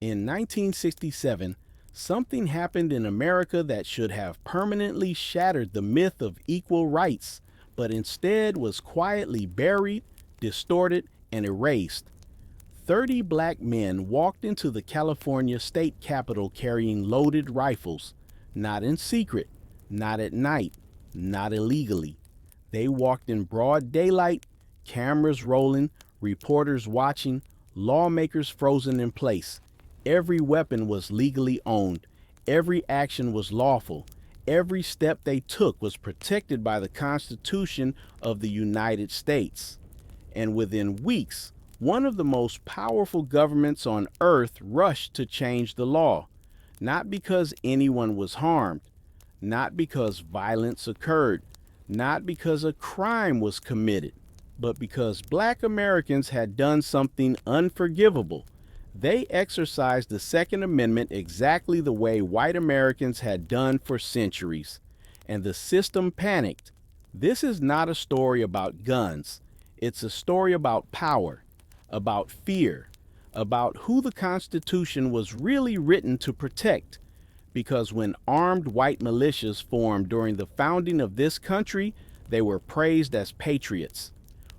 In 1967, something happened in America that should have permanently shattered the myth of equal rights, but instead was quietly buried, distorted, and erased. 30 black men walked into the California state capitol carrying loaded rifles, not in secret, not at night, not illegally. They walked in broad daylight, cameras rolling, reporters watching, lawmakers frozen in place. Every weapon was legally owned. Every action was lawful. Every step they took was protected by the Constitution of the United States. And within weeks, one of the most powerful governments on earth rushed to change the law, not because anyone was harmed, not because violence occurred, not because a crime was committed, but because black Americans had done something unforgivable. They exercised the Second Amendment exactly the way white Americans had done for centuries, and the system panicked. This is not a story about guns. It's a story about power, about fear, about who the Constitution was really written to protect. Because when armed white militias formed during the founding of this country, they were praised as patriots.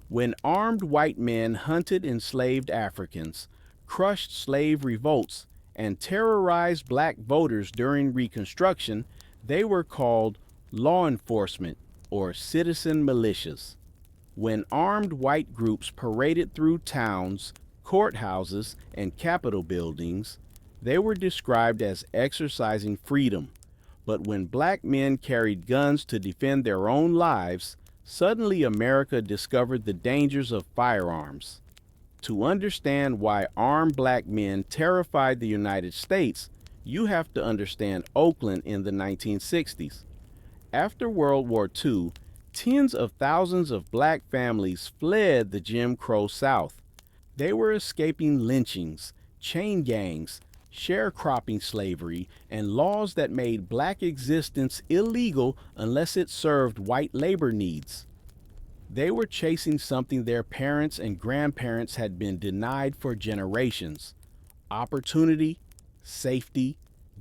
When armed white men hunted enslaved Africans, crushed slave revolts, and terrorized black voters during Reconstruction, they were called law enforcement or citizen militias. When armed white groups paraded through towns, courthouses, and Capitol buildings, they were described as exercising freedom. But when black men carried guns to defend their own lives, suddenly America discovered the dangers of firearms. To understand why armed black men terrified the United States, you have to understand Oakland in the 1960s. After World War II, tens of thousands of black families fled the Jim Crow South. They were escaping lynchings, chain gangs, sharecropping slavery, and laws that made black existence illegal unless it served white labor needs. They were chasing something their parents and grandparents had been denied for generations: opportunity, safety,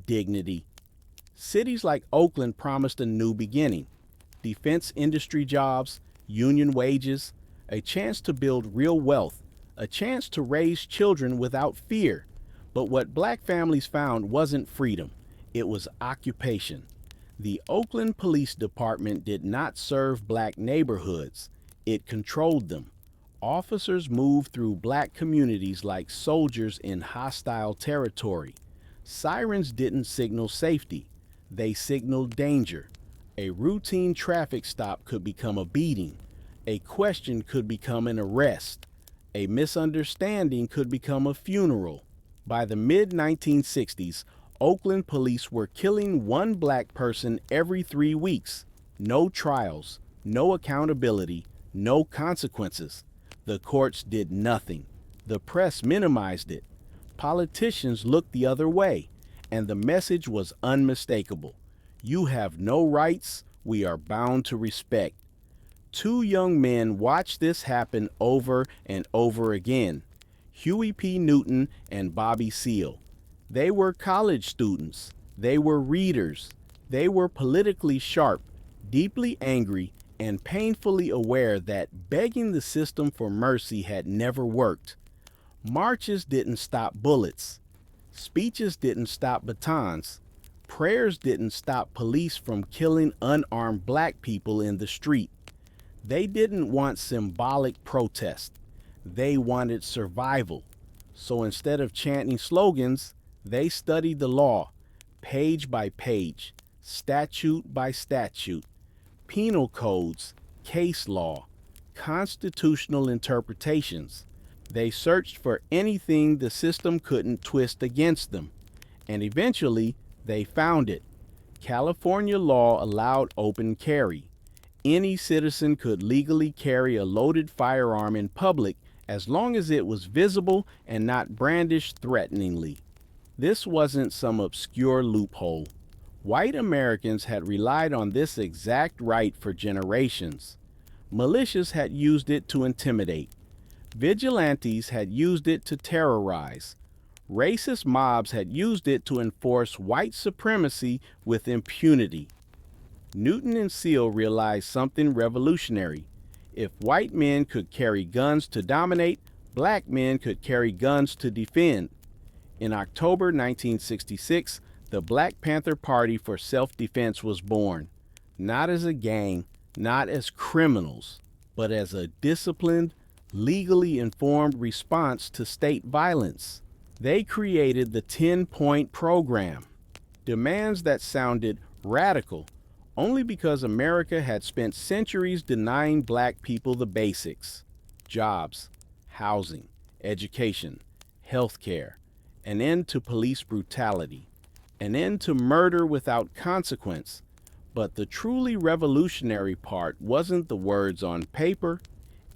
dignity. Cities like Oakland promised a new beginning: defense industry jobs, union wages, a chance to build real wealth, a chance to raise children without fear. But what black families found wasn't freedom, it was occupation. The Oakland Police Department did not serve black neighborhoods, it controlled them. Officers moved through black communities like soldiers in hostile territory. Sirens didn't signal safety, they signaled danger. A routine traffic stop could become a beating. A question could become an arrest. A misunderstanding could become a funeral. By the mid-1960s, Oakland police were killing one black person every 3 weeks. No trials, no accountability, no consequences. The courts did nothing. The press minimized it. Politicians looked the other way, and the message was unmistakable. You have no rights, we are bound to respect. 2 young men watched this happen over and over again: Huey P. Newton and Bobby Seale. They were college students. They were readers. They were politically sharp, deeply angry, and painfully aware that begging the system for mercy had never worked. Marches didn't stop bullets. Speeches didn't stop batons. Prayers didn't stop police from killing unarmed black people in the street. They didn't want symbolic protest. They wanted survival. So instead of chanting slogans, they studied the law, page by page, statute by statute, penal codes, case law, constitutional interpretations. They searched for anything the system couldn't twist against them, and eventually they found it. California law allowed open carry. Any citizen could legally carry a loaded firearm in public as long as it was visible and not brandished threateningly. This wasn't some obscure loophole. White Americans had relied on this exact right for generations. Militias had used it to intimidate. Vigilantes had used it to terrorize. Racist mobs had used it to enforce white supremacy with impunity. Newton and Seal realized something revolutionary. If white men could carry guns to dominate, black men could carry guns to defend. In October 1966, the Black Panther Party for Self-Defense was born, not as a gang, not as criminals, but as a disciplined, legally informed response to state violence. They created the 10-point program, demands that sounded radical only because America had spent centuries denying black people the basics: jobs, housing, education, health care, an end to police brutality, an end to murder without consequence. But the truly revolutionary part wasn't the words on paper,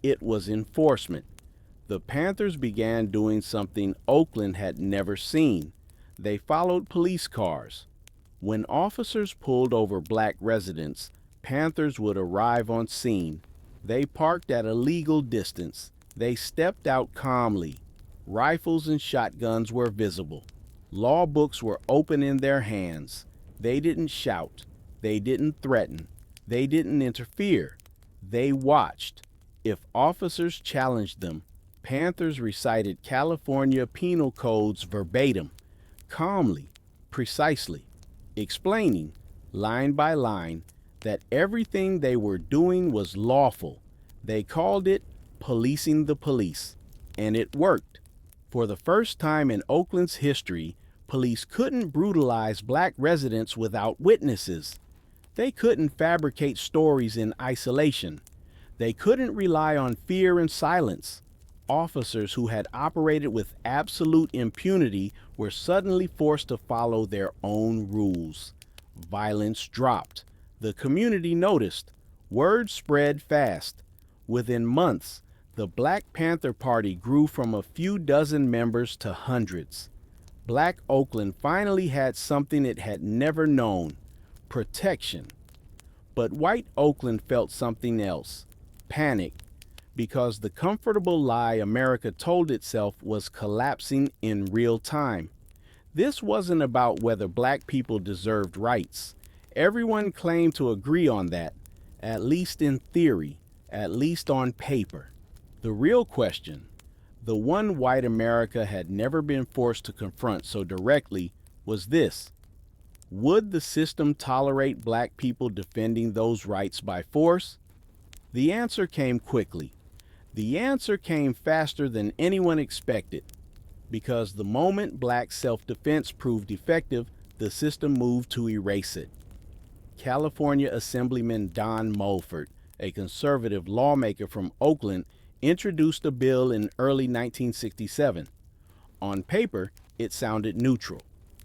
it was enforcement. The Panthers began doing something Oakland had never seen. They followed police cars. When officers pulled over black residents, Panthers would arrive on scene. They parked at a legal distance. They stepped out calmly. Rifles and shotguns were visible. Law books were open in their hands. They didn't shout. They didn't threaten. They didn't interfere. They watched. If officers challenged them, Panthers recited California penal codes verbatim, calmly, precisely, explaining, line by line, that everything they were doing was lawful. They called it policing the police, and it worked. For the first time in Oakland's history, police couldn't brutalize black residents without witnesses. They couldn't fabricate stories in isolation. They couldn't rely on fear and silence. Officers who had operated with absolute impunity were suddenly forced to follow their own rules. Violence dropped. The community noticed. Word spread fast. Within months, the Black Panther Party grew from a few dozen members to hundreds. Black Oakland finally had something it had never known: protection. But white Oakland felt something else: panic, because the comfortable lie America told itself was collapsing in real time. This wasn't about whether black people deserved rights. Everyone claimed to agree on that, at least in theory, at least on paper. The real question, the one white America had never been forced to confront so directly, was this: would the system tolerate black people defending those rights by force? The answer came quickly. The answer came faster than anyone expected, because the moment black self-defense proved effective, the system moved to erase it. California Assemblyman Don Mulford, a conservative lawmaker from Oakland, introduced a bill in early 1967. On paper, it sounded neutral,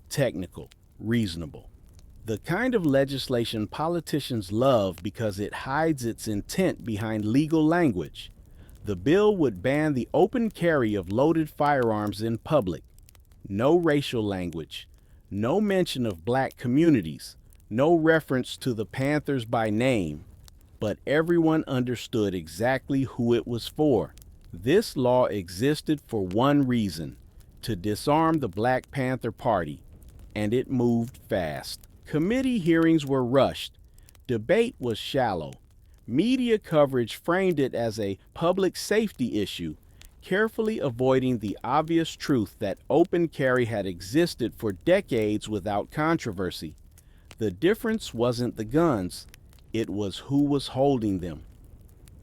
technical, reasonable. The kind of legislation politicians love because it hides its intent behind legal language. The bill would ban the open carry of loaded firearms in public. No racial language, no mention of black communities, no reference to the Panthers by name, but everyone understood exactly who it was for. This law existed for one reason: to disarm the Black Panther Party, and it moved fast. Committee hearings were rushed. Debate was shallow. Media coverage framed it as a public safety issue, carefully avoiding the obvious truth that open carry had existed for decades without controversy. The difference wasn't the guns, it was who was holding them.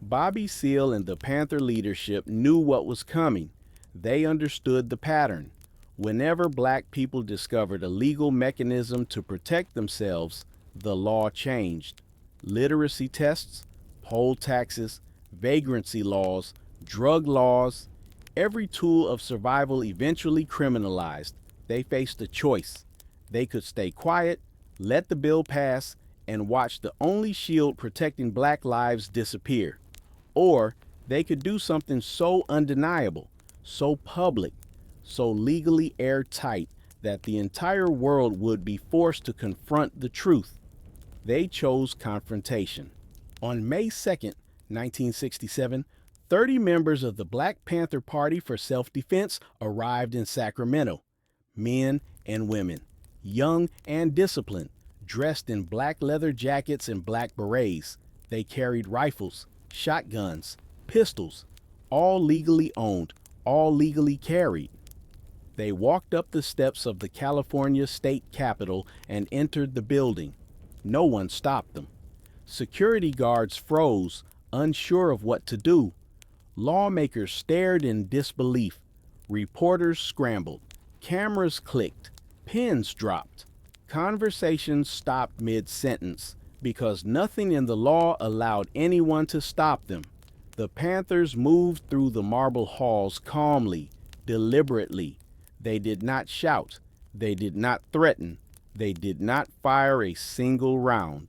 Bobby Seale and the Panther leadership knew what was coming. They understood the pattern. Whenever black people discovered a legal mechanism to protect themselves, the law changed. Literacy tests, poll taxes, vagrancy laws, drug laws, every tool of survival eventually criminalized. They faced a choice. They could stay quiet, let the bill pass, and watch the only shield protecting black lives disappear. Or they could do something so undeniable, so public, so legally airtight that the entire world would be forced to confront the truth. They chose confrontation. On May 2nd, 1967, 30 members of the Black Panther Party for Self-Defense arrived in Sacramento. Men and women, young and disciplined, dressed in black leather jackets and black berets. They carried rifles, shotguns, pistols, all legally owned, all legally carried. They walked up the steps of the California State Capitol and entered the building. No one stopped them. Security guards froze, unsure of what to do. Lawmakers stared in disbelief. Reporters scrambled. Cameras clicked. Pens dropped. Conversations stopped mid-sentence because nothing in the law allowed anyone to stop them. The Panthers moved through the marble halls calmly, deliberately. They did not shout. They did not threaten. They did not fire a single round.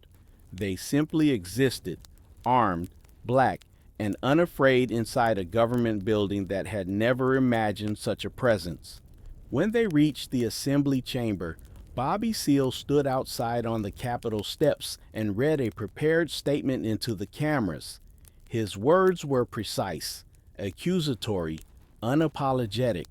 They simply existed, armed, black, and unafraid inside a government building that had never imagined such a presence. When they reached the assembly chamber, Bobby Seale stood outside on the Capitol steps and read a prepared statement into the cameras. His words were precise, accusatory, unapologetic.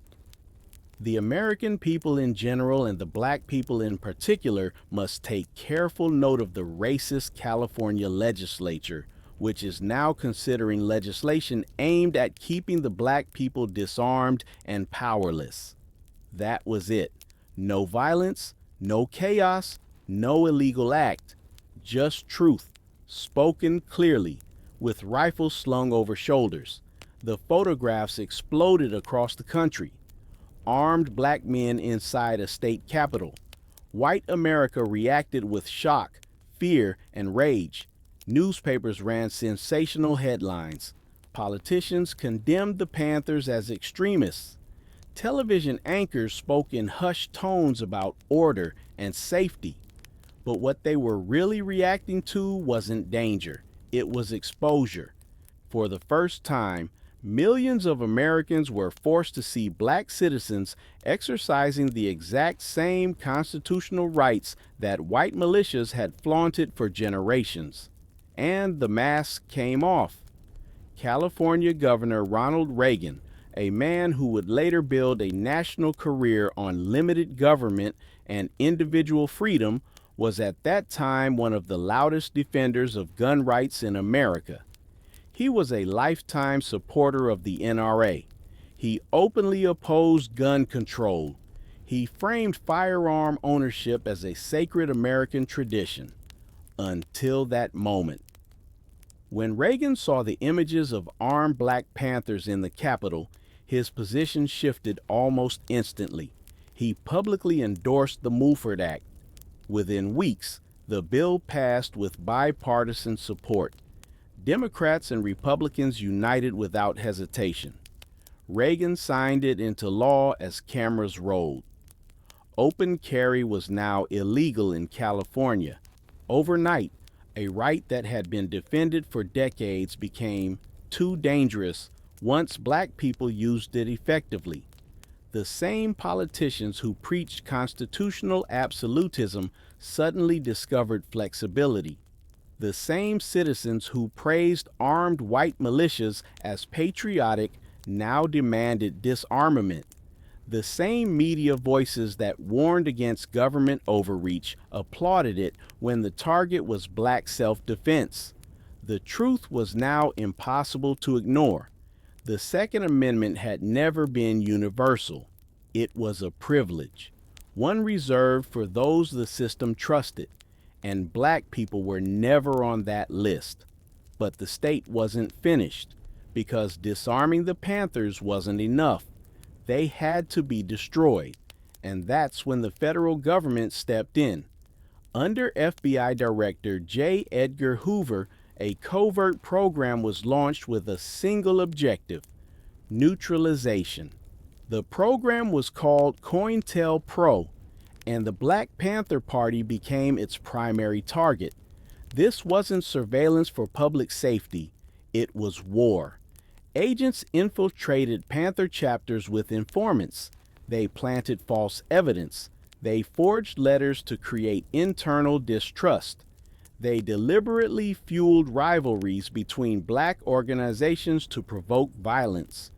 The American people in general and the black people in particular must take careful note of the racist California legislature, which is now considering legislation aimed at keeping the black people disarmed and powerless. That was it. No violence, no chaos, no illegal act. Just truth, spoken clearly, with rifles slung over shoulders. The photographs exploded across the country. Armed black men inside a state capitol. White America reacted with shock, fear, and rage. Newspapers ran sensational headlines. Politicians condemned the Panthers as extremists. Television anchors spoke in hushed tones about order and safety. But what they were really reacting to wasn't danger. It was exposure. For the first time, millions of Americans were forced to see black citizens exercising the exact same constitutional rights that white militias had flaunted for generations. And the mask came off. California Governor Ronald Reagan, a man who would later build a national career on limited government and individual freedom, was at that time one of the loudest defenders of gun rights in America. He was a lifetime supporter of the NRA. He openly opposed gun control. He framed firearm ownership as a sacred American tradition. Until that moment. When Reagan saw the images of armed Black Panthers in the Capitol, his position shifted almost instantly. He publicly endorsed the Mulford Act. Within weeks, the bill passed with bipartisan support. Democrats and Republicans united without hesitation. Reagan signed it into law as cameras rolled. Open carry was now illegal in California. Overnight, a right that had been defended for decades became too dangerous once black people used it effectively. The same politicians who preached constitutional absolutism suddenly discovered flexibility. The same citizens who praised armed white militias as patriotic now demanded disarmament. The same media voices that warned against government overreach applauded it when the target was black self-defense. The truth was now impossible to ignore. The Second Amendment had never been universal. It was a privilege, one reserved for those the system trusted, and black people were never on that list. But the state wasn't finished, because disarming the Panthers wasn't enough. They had to be destroyed, and that's when the federal government stepped in. Under FBI Director J. Edgar Hoover, a covert program was launched with a single objective: neutralization. The program was called COINTELPRO, and the Black Panther Party became its primary target. This wasn't surveillance for public safety, it was war. Agents infiltrated Panther chapters with informants. They planted false evidence. They forged letters to create internal distrust. They deliberately fueled rivalries between black organizations to provoke violence.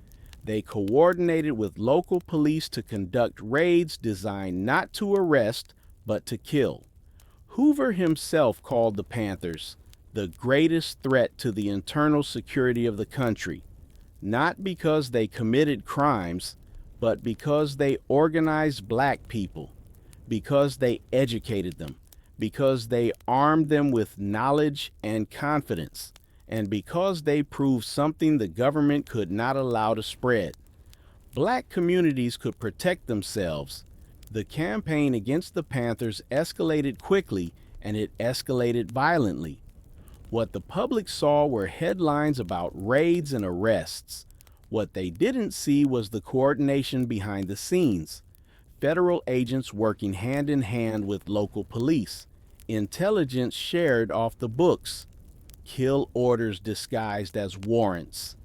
They coordinated with local police to conduct raids designed not to arrest, but to kill. Hoover himself called the Panthers the greatest threat to the internal security of the country, not because they committed crimes, but because they organized black people, because they educated them, because they armed them with knowledge and confidence, and because they proved something the government could not allow to spread. Black communities could protect themselves. The campaign against the Panthers escalated quickly, and it escalated violently. What the public saw were headlines about raids and arrests. What they didn't see was the coordination behind the scenes. Federal agents working hand in hand with local police. Intelligence shared off the books. Kill orders disguised as warrants.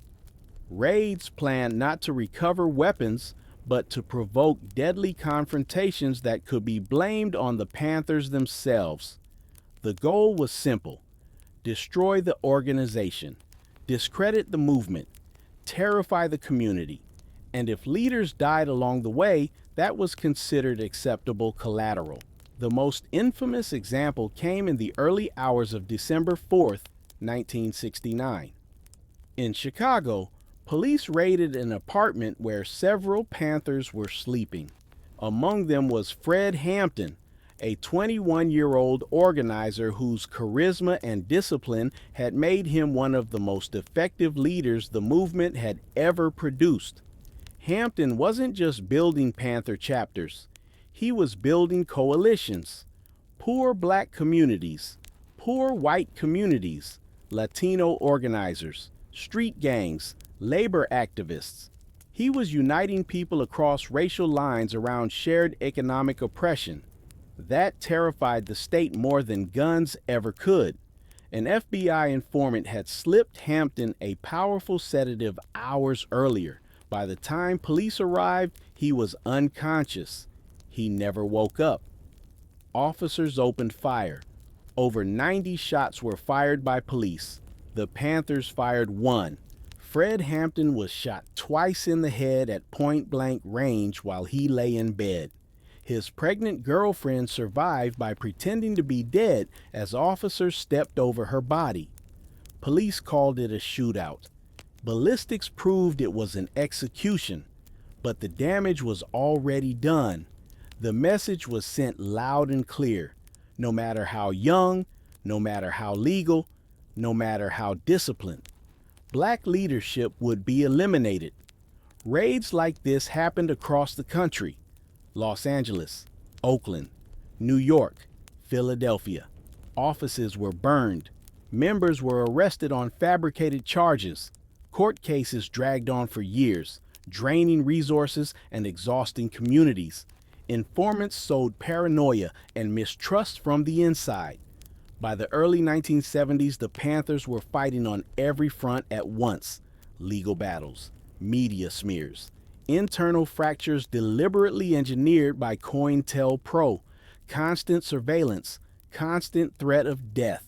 Raids planned not to recover weapons, but to provoke deadly confrontations that could be blamed on the Panthers themselves. The goal was simple: destroy the organization, discredit the movement, terrify the community, and if leaders died along the way, that was considered acceptable collateral. The most infamous example came in the early hours of December 4th, 1969. In Chicago, police raided an apartment where several Panthers were sleeping. Among them was Fred Hampton, a 21-year-old organizer whose charisma and discipline had made him one of the most effective leaders the movement had ever produced. Hampton wasn't just building Panther chapters. He was building coalitions. Poor black communities, poor white communities, Latino organizers, street gangs, labor activists. He was uniting people across racial lines around shared economic oppression. That terrified the state more than guns ever could. An FBI informant had slipped Hampton a powerful sedative hours earlier. By the time police arrived, he was unconscious. He never woke up. Officers opened fire. Over 90 shots were fired by police. The Panthers fired one. Fred Hampton was shot twice in the head at point-blank range while he lay in bed. His pregnant girlfriend survived by pretending to be dead as officers stepped over her body. Police called it a shootout. Ballistics proved it was an execution, but the damage was already done. The message was sent loud and clear. No matter how young, no matter how legal, no matter how disciplined, black leadership would be eliminated. Raids like this happened across the country. Los Angeles, Oakland, New York, Philadelphia. Offices were burned. Members were arrested on fabricated charges. Court cases dragged on for years, draining resources and exhausting communities. Informants sowed paranoia and mistrust from the inside. By the early 1970s, the Panthers were fighting on every front at once. Legal battles, media smears, internal fractures deliberately engineered by COINTELPRO, constant surveillance, constant threat of death.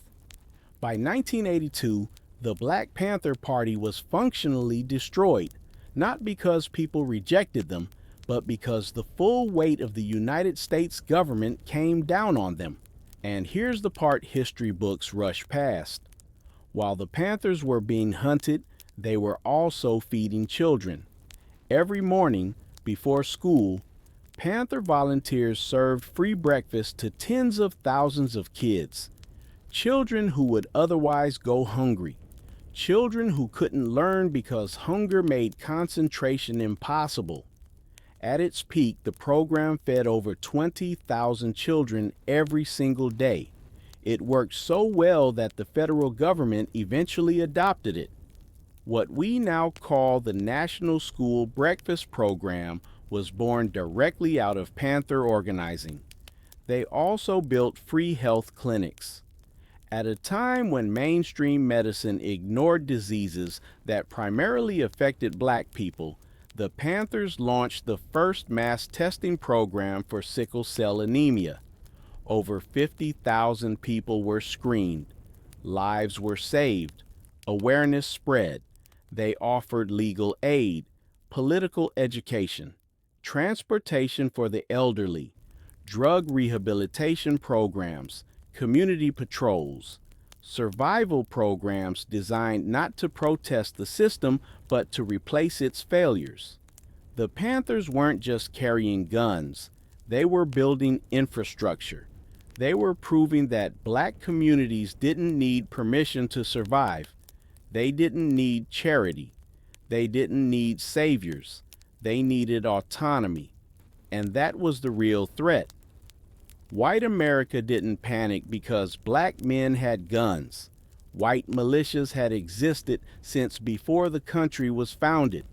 By 1982, the Black Panther Party was functionally destroyed, not because people rejected them, but because the full weight of the United States government came down on them. And here's the part history books rush past. While the Panthers were being hunted, they were also feeding children. Every morning, before school, Panther volunteers served free breakfast to tens of thousands of kids. Children who would otherwise go hungry. Children who couldn't learn because hunger made concentration impossible. At its peak, the program fed over 20,000 children every single day. It worked so well that the federal government eventually adopted it. What we now call the National School Breakfast Program was born directly out of Panther organizing. They also built free health clinics. At a time when mainstream medicine ignored diseases that primarily affected black people, the Panthers launched the first mass testing program for sickle cell anemia. Over 50,000 people were screened. Lives were saved. Awareness spread. They offered legal aid. political education, transportation for the elderly, drug rehabilitation programs, community patrols, survival programs designed not to protest the system but to replace its failures. The Panthers weren't just carrying guns, they were building infrastructure. They were proving that black communities didn't need permission to survive. They didn't need charity. They didn't need saviors. They needed autonomy. And that was the real threat. White America didn't panic because black men had guns. White militias had existed since before the country was founded.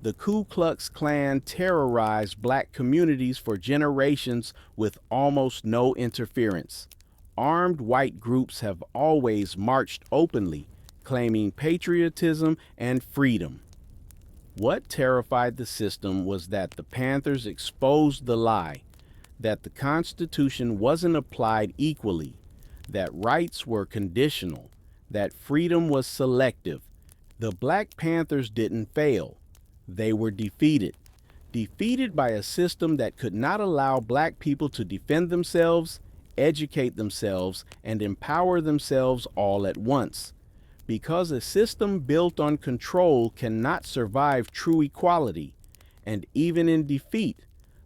The Ku Klux Klan terrorized black communities for generations with almost no interference. Armed white groups have always marched openly, claiming patriotism and freedom. What terrified the system was that the Panthers exposed the lie, that the Constitution wasn't applied equally, that rights were conditional, that freedom was selective. The Black Panthers didn't fail. They were defeated. Defeated by a system that could not allow black people to defend themselves, educate themselves, and empower themselves all at once. Because a system built on control cannot survive true equality, and even in defeat,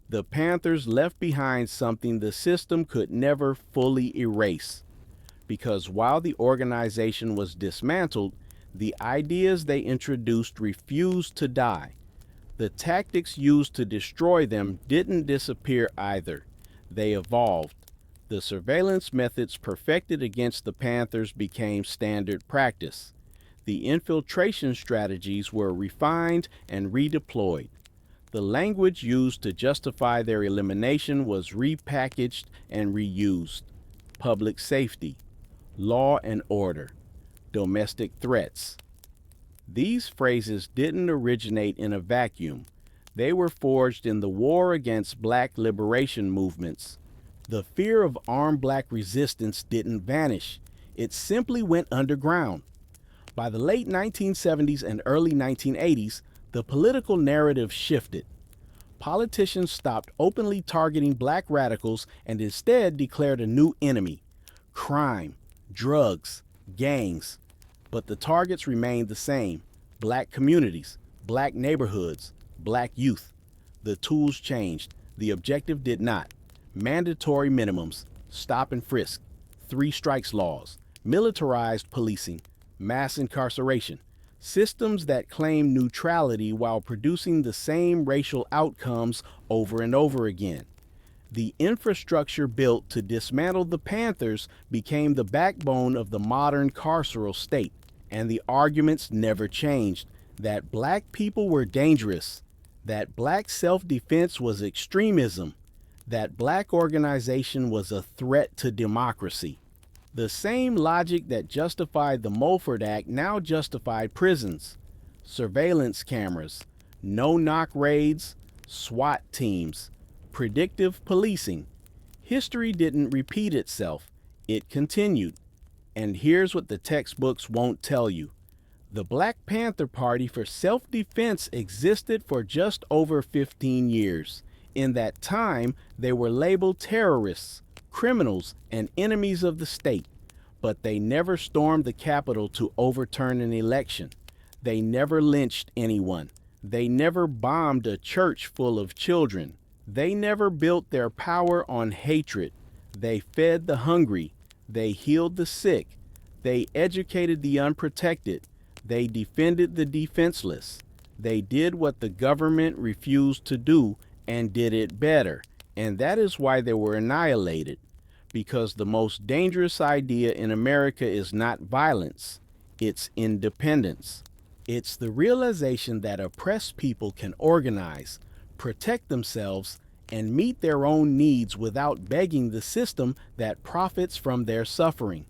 the Panthers left behind something the system could never fully erase. Because while the organization was dismantled, the ideas they introduced refused to die. The tactics used to destroy them didn't disappear either. They evolved. The surveillance methods perfected against the Panthers became standard practice. The infiltration strategies were refined and redeployed. The language used to justify their elimination was repackaged and reused. Public safety, law and order, domestic threats. These phrases didn't originate in a vacuum. They were forged in the war against black liberation movements. The fear of armed black resistance didn't vanish. It simply went underground. By the late 1970s and early 1980s, the political narrative shifted. Politicians stopped openly targeting black radicals and instead declared a new enemy: crime, drugs, gangs. But the targets remained the same: black communities, black neighborhoods, black youth. The tools changed. The objective did not. Mandatory minimums, stop and frisk, 3 strikes laws, militarized policing, mass incarceration, systems that claim neutrality while producing the same racial outcomes over and over again. The infrastructure built to dismantle the Panthers became the backbone of the modern carceral state, and the arguments never changed: that black people were dangerous, that black self-defense was extremism, that black organization was a threat to democracy. The same logic that justified the Mulford Act now justified prisons, surveillance cameras, no-knock raids, SWAT teams, predictive policing. History didn't repeat itself. It continued. And here's what the textbooks won't tell you. The Black Panther Party for self-defense existed for just over 15 years. In that time, they were labeled terrorists, criminals, and enemies of the state. But they never stormed the Capitol to overturn an election. They never lynched anyone. They never bombed a church full of children. They never built their power on hatred. They fed the hungry. They healed the sick. They educated the unprotected. They defended the defenseless. They did what the government refused to do and did it better. And that is why they were annihilated. Because the most dangerous idea in America is not violence, it's independence. It's the realization that oppressed people can organize, protect themselves, and meet their own needs without begging the system that profits from their suffering.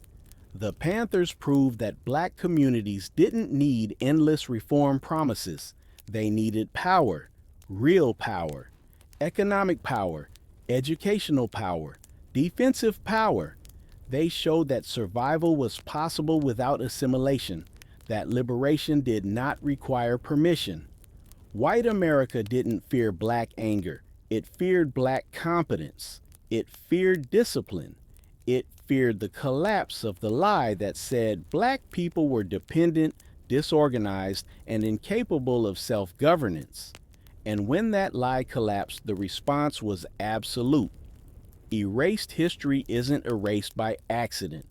The Panthers proved that black communities didn't need endless reform promises. They needed power, real power, economic power, educational power, defensive power. They showed that survival was possible without assimilation, that liberation did not require permission. White America didn't fear black anger. It feared black competence. It feared discipline. It feared the collapse of the lie that said black people were dependent, disorganized, and incapable of self-governance. And when that lie collapsed, the response was absolute. Erased history isn't erased by accident.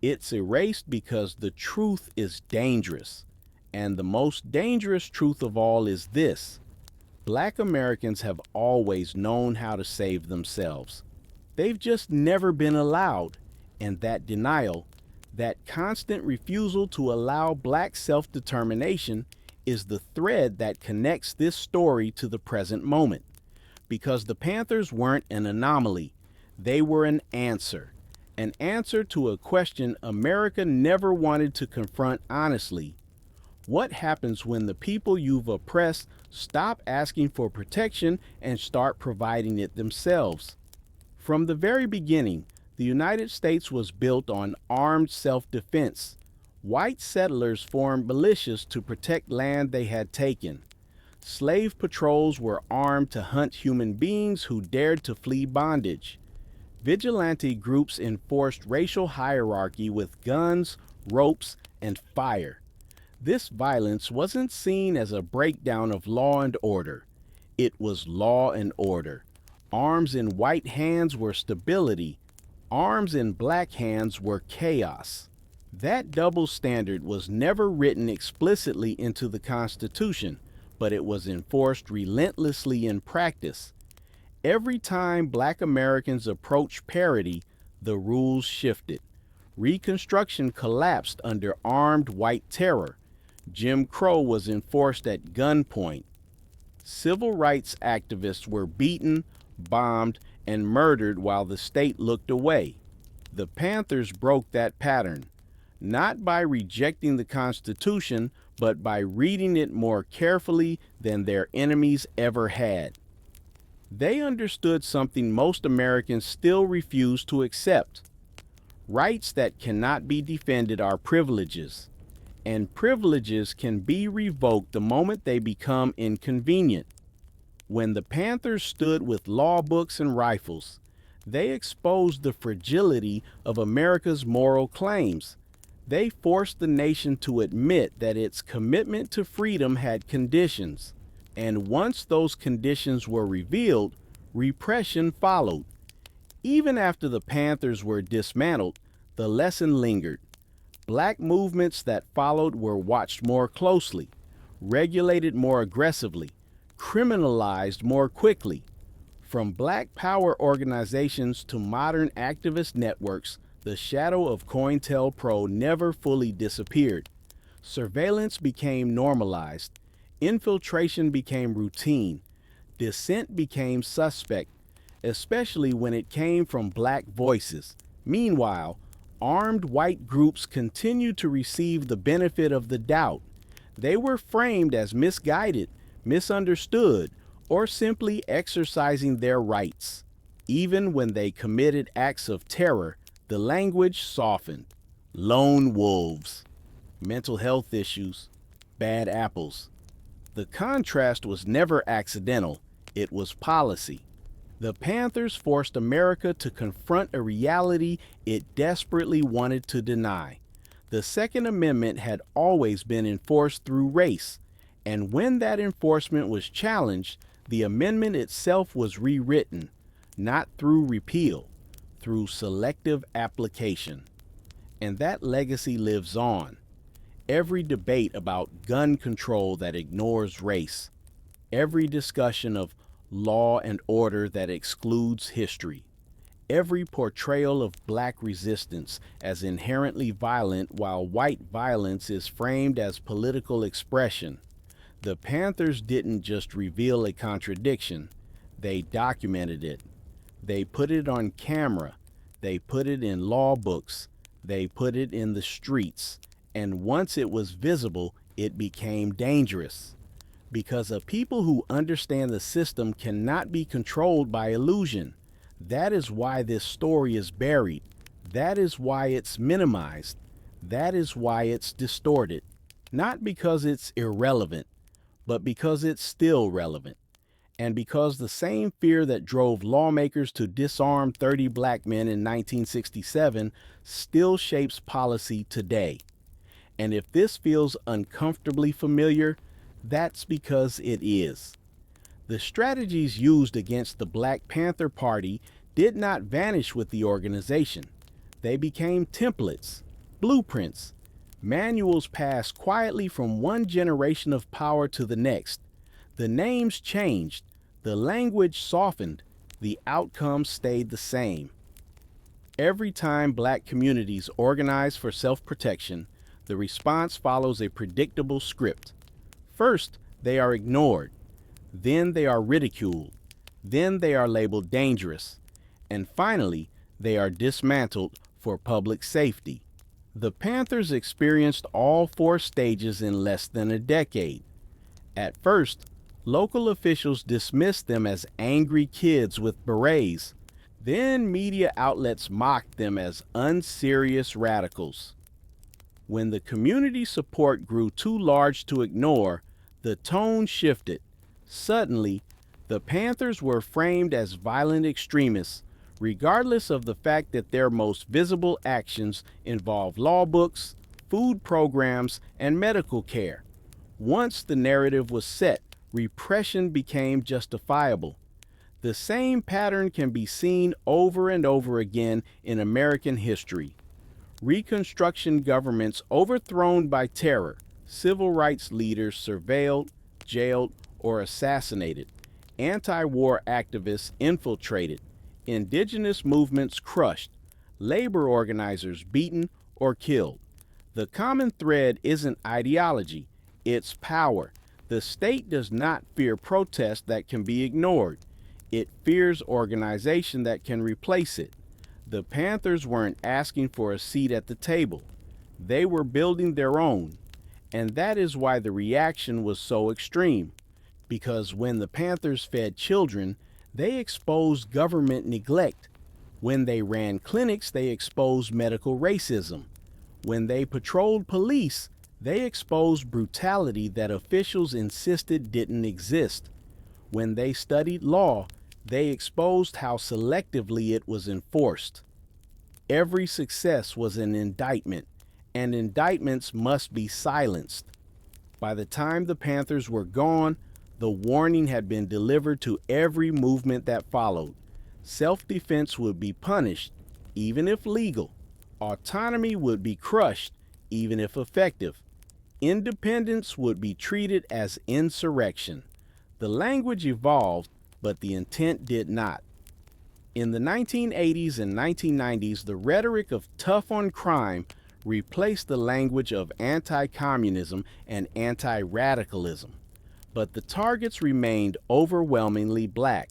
It's erased because the truth is dangerous. And the most dangerous truth of all is this: Black Americans have always known how to save themselves. They've just never been allowed. And that denial, that constant refusal to allow black self-determination, is the thread that connects this story to the present moment. Because the Panthers weren't an anomaly, they were an answer to a question America never wanted to confront honestly. What happens when the people you've oppressed stop asking for protection and start providing it themselves? From the very beginning, the United States was built on armed self-defense. White settlers formed militias to protect land they had taken. Slave patrols were armed to hunt human beings who dared to flee bondage. Vigilante groups enforced racial hierarchy with guns, ropes, and fire. This violence wasn't seen as a breakdown of law and order. It was law and order. Arms in white hands were stability. Arms in black hands were chaos. That double standard was never written explicitly into the Constitution, but it was enforced relentlessly in practice. Every time black Americans approached parity, the rules shifted. Reconstruction collapsed under armed white terror. Jim Crow was enforced at gunpoint. Civil rights activists were beaten, bombed, and murdered while the state looked away. The Panthers broke that pattern, not by rejecting the Constitution, but by reading it more carefully than their enemies ever had. They understood something most Americans still refuse to accept. Rights that cannot be defended are privileges, and privileges can be revoked the moment they become inconvenient. When the Panthers stood with law books and rifles, they exposed the fragility of America's moral claims. They forced the nation to admit that its commitment to freedom had conditions. And once those conditions were revealed, repression followed. Even after the Panthers were dismantled, the lesson lingered. Black movements that followed were watched more closely, regulated more aggressively, criminalized more quickly. From black power organizations to modern activist networks, the shadow of COINTELPRO never fully disappeared. Surveillance became normalized. Infiltration became routine. Dissent became suspect, especially when it came from black voices. Meanwhile, armed white groups continued to receive the benefit of the doubt. They were framed as misguided, misunderstood, or simply exercising their rights. Even when they committed acts of terror, the language softened. Lone wolves, mental health issues, bad apples. The contrast was never accidental, it was policy. The Panthers forced America to confront a reality it desperately wanted to deny. The Second Amendment had always been enforced through race, and when that enforcement was challenged, the amendment itself was rewritten, not through repeal, through selective application. And that legacy lives on. Every debate about gun control that ignores race, every discussion of law and order that excludes history, every portrayal of black resistance as inherently violent while white violence is framed as political expression. The Panthers didn't just reveal a contradiction, they documented it. They put it on camera, they put it in law books, they put it in the streets, and once it was visible, it became dangerous. Because a people who understand the system cannot be controlled by illusion. That is why this story is buried. That is why it's minimized. That is why it's distorted. Not because it's irrelevant, but because it's still relevant. And because the same fear that drove lawmakers to disarm 30 black men in 1967 still shapes policy today. And if this feels uncomfortably familiar, that's because it is. The strategies used against the Black Panther Party did not vanish with the organization. They became templates, blueprints, manuals passed quietly from one generation of power to the next. The names changed, the language softened, the outcome stayed the same. Every time black communities organize for self-protection, the response follows a predictable script. First, they are ignored. Then they are ridiculed. Then they are labeled dangerous. And finally, they are dismantled for public safety. The Panthers experienced all four stages in less than a decade. At first, local officials dismissed them as angry kids with berets. Then media outlets mocked them as unserious radicals. When the community support grew too large to ignore, the tone shifted. Suddenly, the Panthers were framed as violent extremists, regardless of the fact that their most visible actions involve law books, food programs, and medical care. Once the narrative was set, repression became justifiable. The same pattern can be seen over and over again in American history. Reconstruction governments overthrown by terror, civil rights leaders surveilled, jailed, or assassinated, anti-war activists infiltrated, indigenous movements crushed, labor organizers beaten or killed. The common thread isn't ideology, it's power. The state does not fear protest that can be ignored. It fears organization that can replace it. The Panthers weren't asking for a seat at the table. They were building their own. And that is why the reaction was so extreme. Because when the Panthers fed children, they exposed government neglect. When they ran clinics, they exposed medical racism. When they patrolled police, they exposed brutality that officials insisted didn't exist. When they studied law, they exposed how selectively it was enforced. Every success was an indictment, and indictments must be silenced. By the time the Panthers were gone, the warning had been delivered to every movement that followed. Self-defense would be punished, even if legal. Autonomy would be crushed, even if effective. Independence would be treated as insurrection. The language evolved, but the intent did not. In the 1980s and 1990s, the rhetoric of tough on crime replaced the language of anti-communism and anti-radicalism. But the targets remained overwhelmingly black.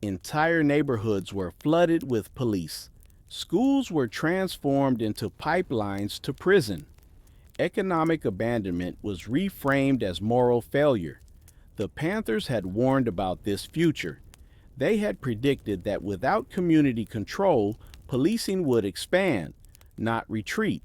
Entire neighborhoods were flooded with police. Schools were transformed into pipelines to prison. Economic abandonment was reframed as moral failure. The Panthers had warned about this future. They had predicted that without community control, policing would expand, not retreat.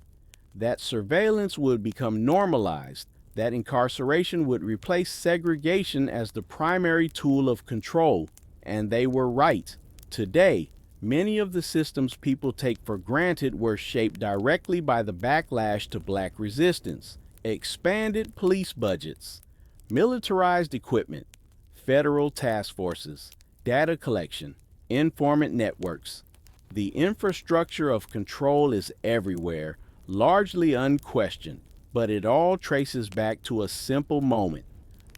That surveillance would become normalized. That incarceration would replace segregation as the primary tool of control. And they were right. Today, many of the systems people take for granted were shaped directly by the backlash to black resistance. Expanded police budgets, militarized equipment, federal task forces, data collection, informant networks. The infrastructure of control is everywhere, largely unquestioned, but it all traces back to a simple moment.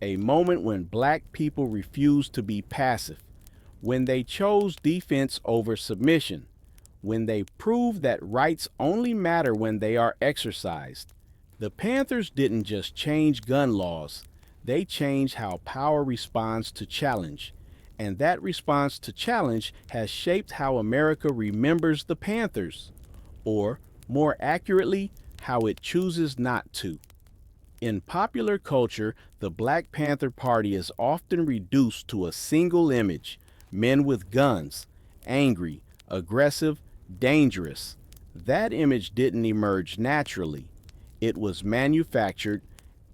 A moment when black people refused to be passive, when they chose defense over submission, when they proved that rights only matter when they are exercised. The Panthers didn't just change gun laws, they changed how power responds to challenge. And that response to challenge has shaped how America remembers the Panthers, or more accurately, how it chooses not to. In popular culture, the Black Panther Party is often reduced to a single image: men with guns, angry, aggressive, dangerous. That image didn't emerge naturally. It was manufactured,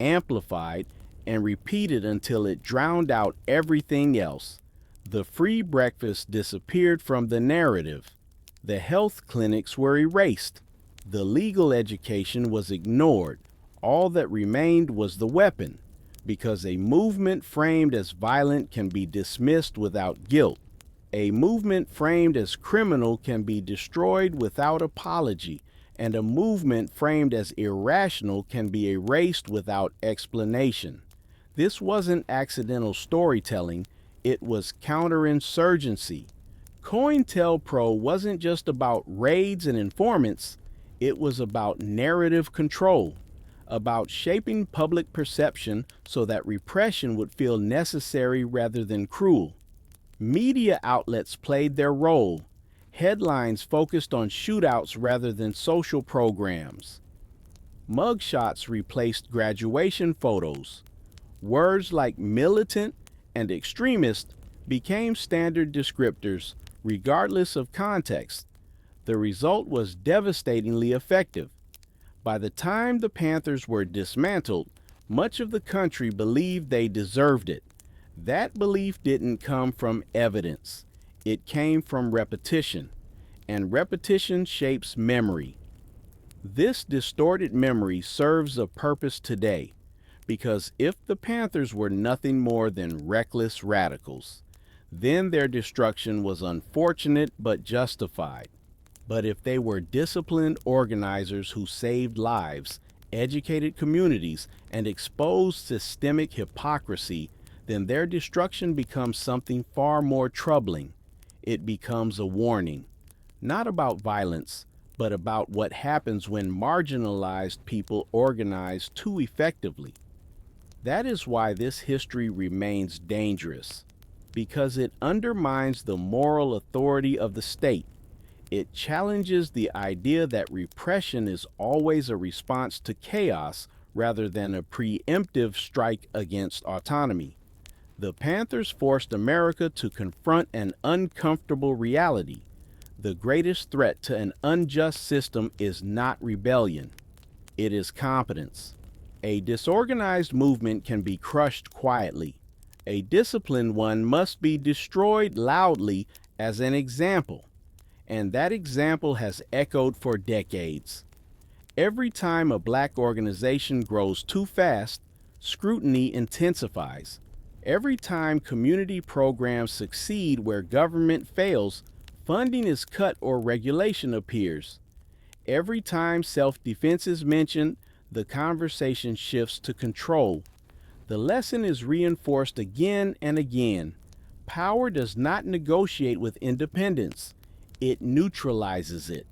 amplified, and repeated until it drowned out everything else. The free breakfast disappeared from the narrative. The health clinics were erased. The legal education was ignored. All that remained was the weapon, because a movement framed as violent can be dismissed without guilt. A movement framed as criminal can be destroyed without apology, and a movement framed as irrational can be erased without explanation. This wasn't accidental storytelling, it was counterinsurgency. COINTELPRO wasn't just about raids and informants, it was about narrative control, about shaping public perception so that repression would feel necessary rather than cruel. Media outlets played their role. Headlines focused on shootouts rather than social programs. Mugshots replaced graduation photos. Words like militant and extremist became standard descriptors, regardless of context. The result was devastatingly effective. By the time the Panthers were dismantled, much of the country believed they deserved it. That belief didn't come from evidence. It came from repetition, and repetition shapes memory. This distorted memory serves a purpose today, because if the Panthers were nothing more than reckless radicals, then their destruction was unfortunate but justified. But if they were disciplined organizers who saved lives, educated communities, and exposed systemic hypocrisy, then their destruction becomes something far more troubling. It becomes a warning, not about violence, but about what happens when marginalized people organize too effectively. That is why this history remains dangerous, because it undermines the moral authority of the state. It challenges the idea that repression is always a response to chaos rather than a preemptive strike against autonomy. The Panthers forced America to confront an uncomfortable reality. The greatest threat to an unjust system is not rebellion. It is competence. A disorganized movement can be crushed quietly. A disciplined one must be destroyed loudly as an example. And that example has echoed for decades. Every time a black organization grows too fast, scrutiny intensifies. Every time community programs succeed where government fails, funding is cut or regulation appears. Every time self-defense is mentioned, the conversation shifts to control. The lesson is reinforced again and again. Power does not negotiate with independence. It neutralizes it.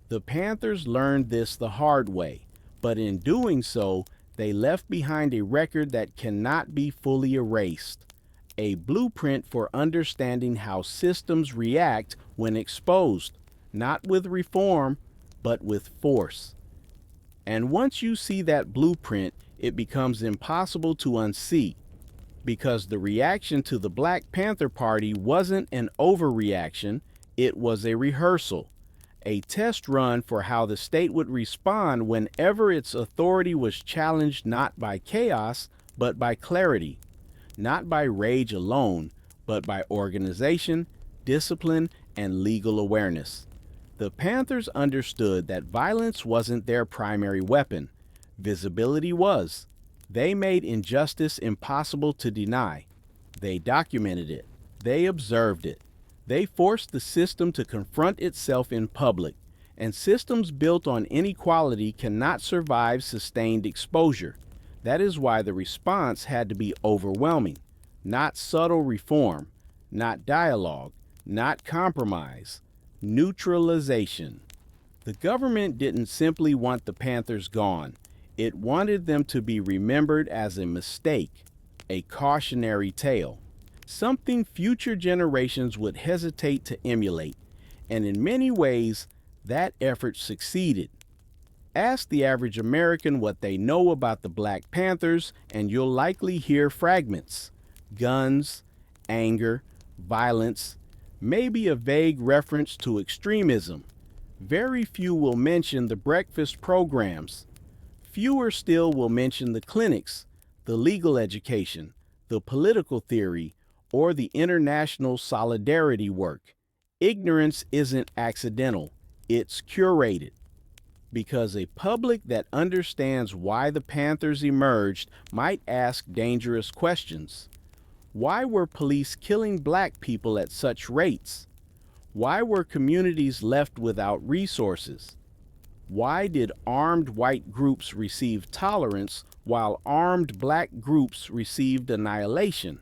The Panthers learned this the hard way, but in doing so, they left behind a record that cannot be fully erased, a blueprint for understanding how systems react when exposed, not with reform, but with force. And once you see that blueprint, it becomes impossible to unsee, because the reaction to the Black Panther Party wasn't an overreaction, it was a rehearsal, a test run for how the state would respond whenever its authority was challenged not by chaos, but by clarity, not by rage alone, but by organization, discipline, and legal awareness. The Panthers understood that violence wasn't their primary weapon. Visibility was. They made injustice impossible to deny. They documented it. They observed it. They forced the system to confront itself in public, and systems built on inequality cannot survive sustained exposure. That is why the response had to be overwhelming, not subtle reform, not dialogue, not compromise, neutralization. The government didn't simply want the Panthers gone. It wanted them to be remembered as a mistake, a cautionary tale, something future generations would hesitate to emulate, and in many ways, that effort succeeded. Ask the average American what they know about the Black Panthers, and you'll likely hear fragments: guns, anger, violence, maybe a vague reference to extremism. Very few will mention the breakfast programs. Fewer still will mention the clinics, the legal education, the political theory, or the international solidarity work. Ignorance isn't accidental, it's curated. Because a public that understands why the Panthers emerged might ask dangerous questions. Why were police killing black people at such rates? Why were communities left without resources? Why did armed white groups receive tolerance while armed black groups received annihilation?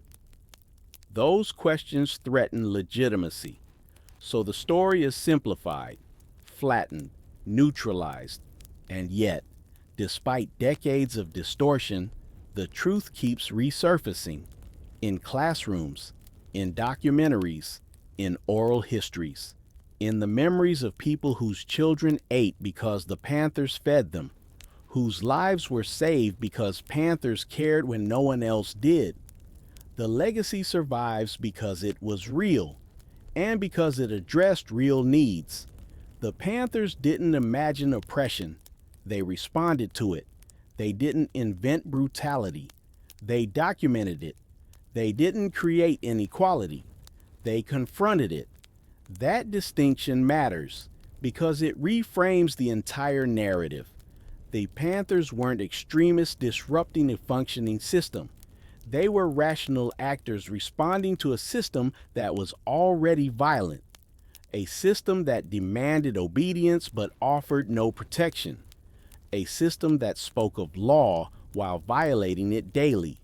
Those questions threaten legitimacy. So the story is simplified, flattened, neutralized, and yet, despite decades of distortion, the truth keeps resurfacing in classrooms, in documentaries, in oral histories, in the memories of people whose children ate because the Panthers fed them, whose lives were saved because Panthers cared when no one else did. The legacy survives because it was real, and because it addressed real needs. The Panthers didn't imagine oppression, they responded to it. They didn't invent brutality, they documented it. They didn't create inequality, they confronted it. That distinction matters because it reframes the entire narrative. The Panthers weren't extremists disrupting a functioning system. They were rational actors responding to a system that was already violent, a system that demanded obedience but offered no protection, a system that spoke of law while violating it daily,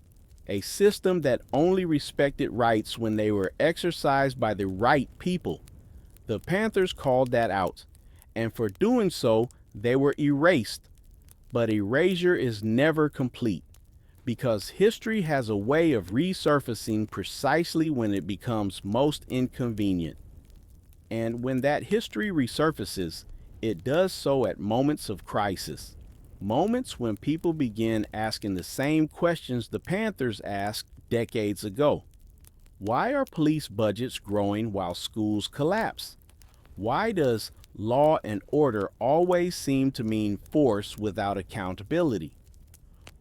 a system that only respected rights when they were exercised by the right people. The Panthers called that out, and for doing so, they were erased. But erasure is never complete, because history has a way of resurfacing precisely when it becomes most inconvenient. And when that history resurfaces, it does so at moments of crisis, moments when people begin asking the same questions the Panthers asked decades ago. Why are police budgets growing while schools collapse? Why does law and order always seem to mean force without accountability?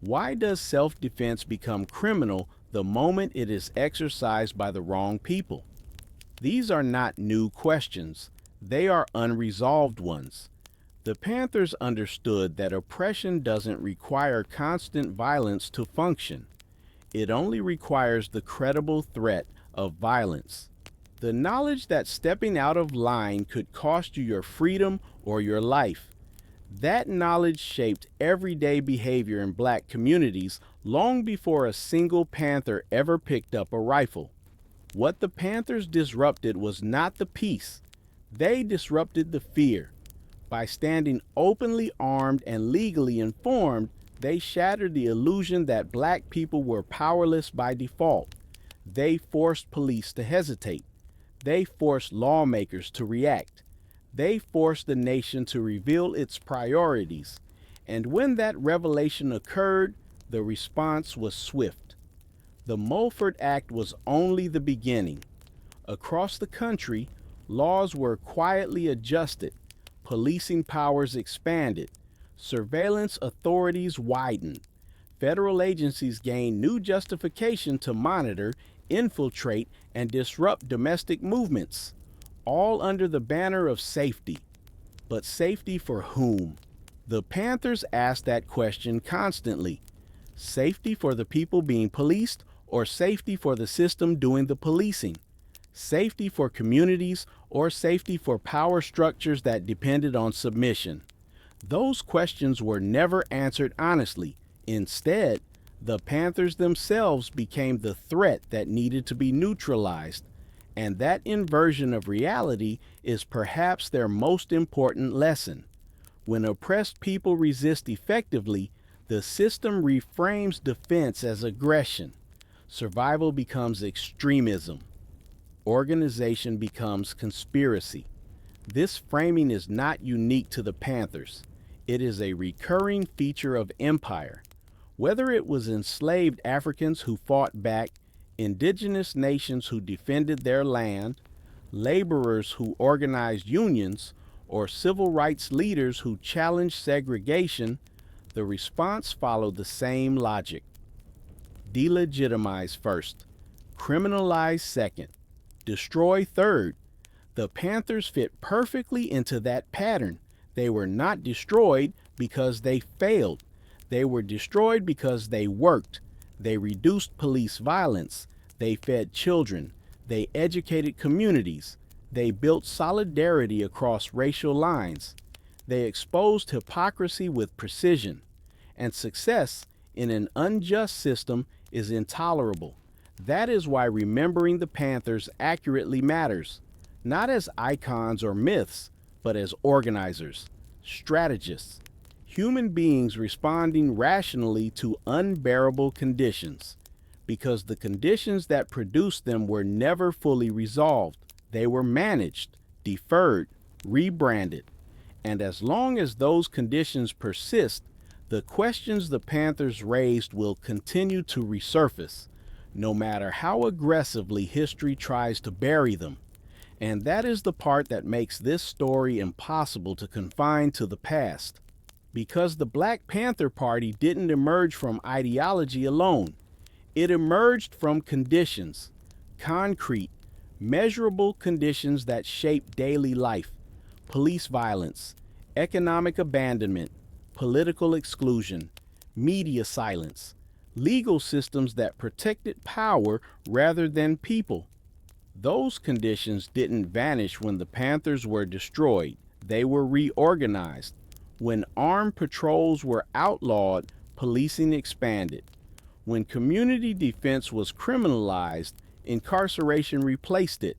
Why does self-defense become criminal the moment it is exercised by the wrong people? These are not new questions. They are unresolved ones. The Panthers understood that oppression doesn't require constant violence to function. It only requires the credible threat of violence. The knowledge that stepping out of line could cost you your freedom or your life. That knowledge shaped everyday behavior in black communities long before a single Panther ever picked up a rifle. What the Panthers disrupted was not the peace. They disrupted the fear. By standing openly armed and legally informed, they shattered the illusion that black people were powerless by default. They forced police to hesitate. They forced lawmakers to react. They forced the nation to reveal its priorities. And when that revelation occurred, the response was swift. The Mulford Act was only the beginning. Across the country, laws were quietly adjusted, policing powers expanded, surveillance authorities widened, federal agencies gained new justification to monitor, infiltrate, and disrupt domestic movements, all under the banner of safety. But safety for whom? The Panthers asked that question constantly. Safety for the people being policed, or safety for the system doing the policing? Safety for communities, or safety for power structures that depended on submission? Those questions were never answered honestly. Instead, the Panthers themselves became the threat that needed to be neutralized, and that inversion of reality is perhaps their most important lesson. When oppressed people resist effectively, the system reframes defense as aggression. Survival becomes extremism. Organization becomes conspiracy. This framing is not unique to the Panthers. It is a recurring feature of empire. Whether it was enslaved Africans who fought back, indigenous nations who defended their land, laborers who organized unions, or civil rights leaders who challenged segregation, the response followed the same logic. delegitimize first, criminalize second, destroy third. The Panthers fit perfectly into that pattern. They were not destroyed because they failed. They were destroyed because they worked. They reduced police violence. They fed children. They educated communities. They built solidarity across racial lines. They exposed hypocrisy with precision. And success in an unjust system is intolerable. That is why remembering the Panthers accurately matters, not as icons or myths, but as organizers, strategists, human beings responding rationally to unbearable conditions, because the conditions that produced them were never fully resolved. They were managed, deferred, rebranded. And as long as those conditions persist, the questions the Panthers raised will continue to resurface, no matter how aggressively history tries to bury them. And that is the part that makes this story impossible to confine to the past. Because the Black Panther Party didn't emerge from ideology alone. It emerged from conditions, concrete, measurable conditions that shape daily life: police violence, economic abandonment, political exclusion, media silence, legal systems that protected power rather than people. Those conditions didn't vanish when the Panthers were destroyed. They were reorganized. When armed patrols were outlawed, policing expanded. When community defense was criminalized, incarceration replaced it.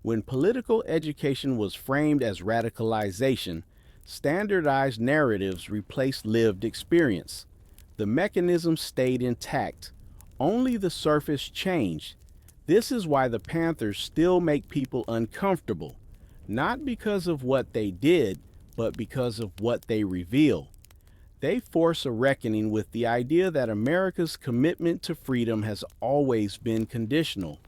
When political education was framed as radicalization, standardized narratives replaced lived experience. The mechanism stayed intact. Only the surface changed. This is why the Panthers still make people uncomfortable, not because of what they did, but because of what they reveal. They force a reckoning with the idea that America's commitment to freedom has always been conditional,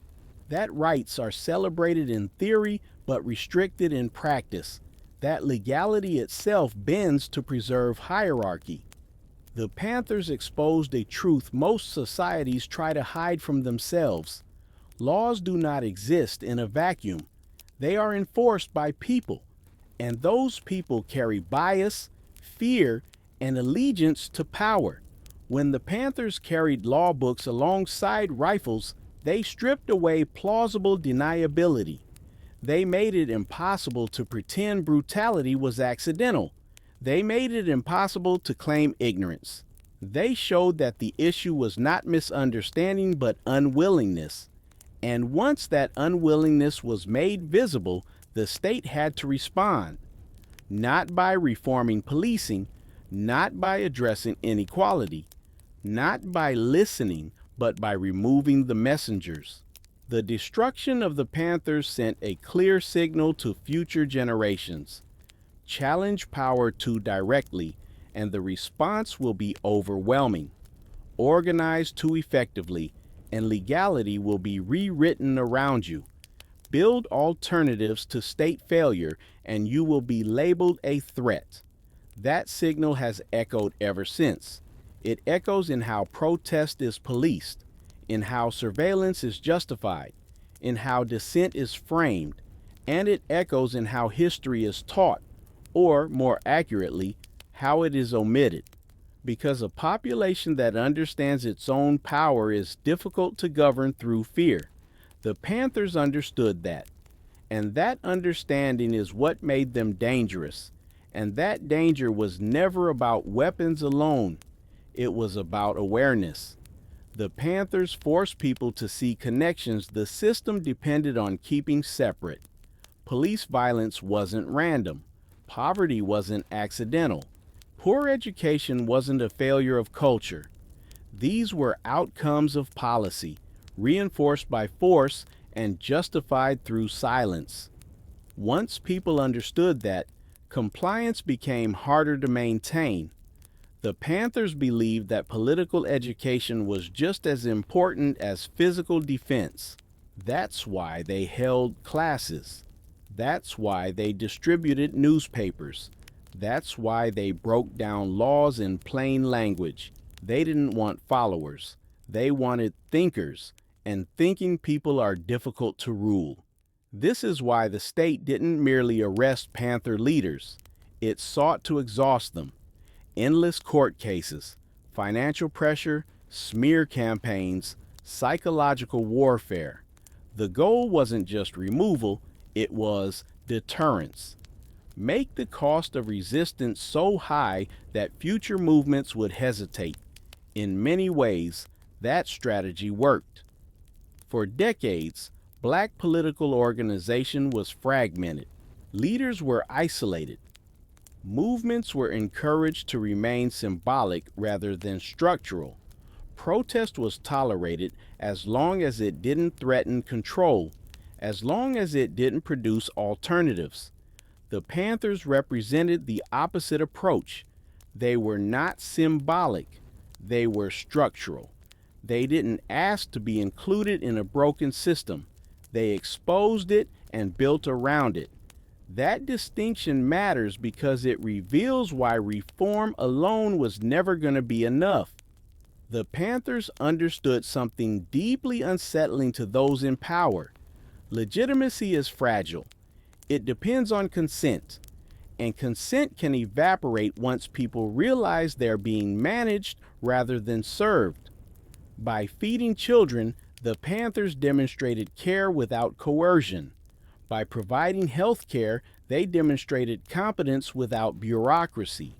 that rights are celebrated in theory but restricted in practice, that legality itself bends to preserve hierarchy. The Panthers exposed a truth most societies try to hide from themselves. Laws do not exist in a vacuum. They are enforced by people, and those people carry bias, fear, and allegiance to power. When the Panthers carried law books alongside rifles, they stripped away plausible deniability. They made it impossible to pretend brutality was accidental. They made it impossible to claim ignorance. They showed that the issue was not misunderstanding but unwillingness. And once that unwillingness was made visible, the state had to respond. Not by reforming policing, not by addressing inequality, not by listening, but by removing the messengers. The destruction of the Panthers sent a clear signal to future generations. Challenge power too directly, and the response will be overwhelming. Organize too effectively, and legality will be rewritten around you. Build alternatives to state failure, and you will be labeled a threat. That signal has echoed ever since. It echoes in how protest is policed, in how surveillance is justified, in how dissent is framed, and it echoes in how history is taught, or more accurately, how it is omitted. Because a population that understands its own power is difficult to govern through fear. The Panthers understood that, and that understanding is what made them dangerous. And that danger was never about weapons alone. It was about awareness. The Panthers forced people to see connections the system depended on keeping separate. Police violence wasn't random. Poverty wasn't accidental. Poor education wasn't a failure of culture. These were outcomes of policy, reinforced by force and justified through silence. Once people understood that, compliance became harder to maintain. The Panthers believed that political education was just as important as physical defense. That's why they held classes. That's why they distributed newspapers. That's why they broke down laws in plain language. They didn't want followers. They wanted thinkers, and thinking people are difficult to rule. This is why the state didn't merely arrest Panther leaders. It sought to exhaust them. Endless court cases, financial pressure, smear campaigns, psychological warfare. The goal wasn't just removal, it was deterrence. Make the cost of resistance so high that future movements would hesitate. In many ways, that strategy worked. For decades, black political organization was fragmented. Leaders were isolated. Movements were encouraged to remain symbolic rather than structural. Protest was tolerated as long as it didn't threaten control, as long as it didn't produce alternatives. The Panthers represented the opposite approach. They were not symbolic, they were structural. They didn't ask to be included in a broken system. They exposed it and built around it. That distinction matters because it reveals why reform alone was never going to be enough. The Panthers understood something deeply unsettling to those in power. Legitimacy is fragile. It depends on consent, and consent can evaporate once people realize they're being managed rather than served. By feeding children, the Panthers demonstrated care without coercion. By providing health care, they demonstrated competence without bureaucracy.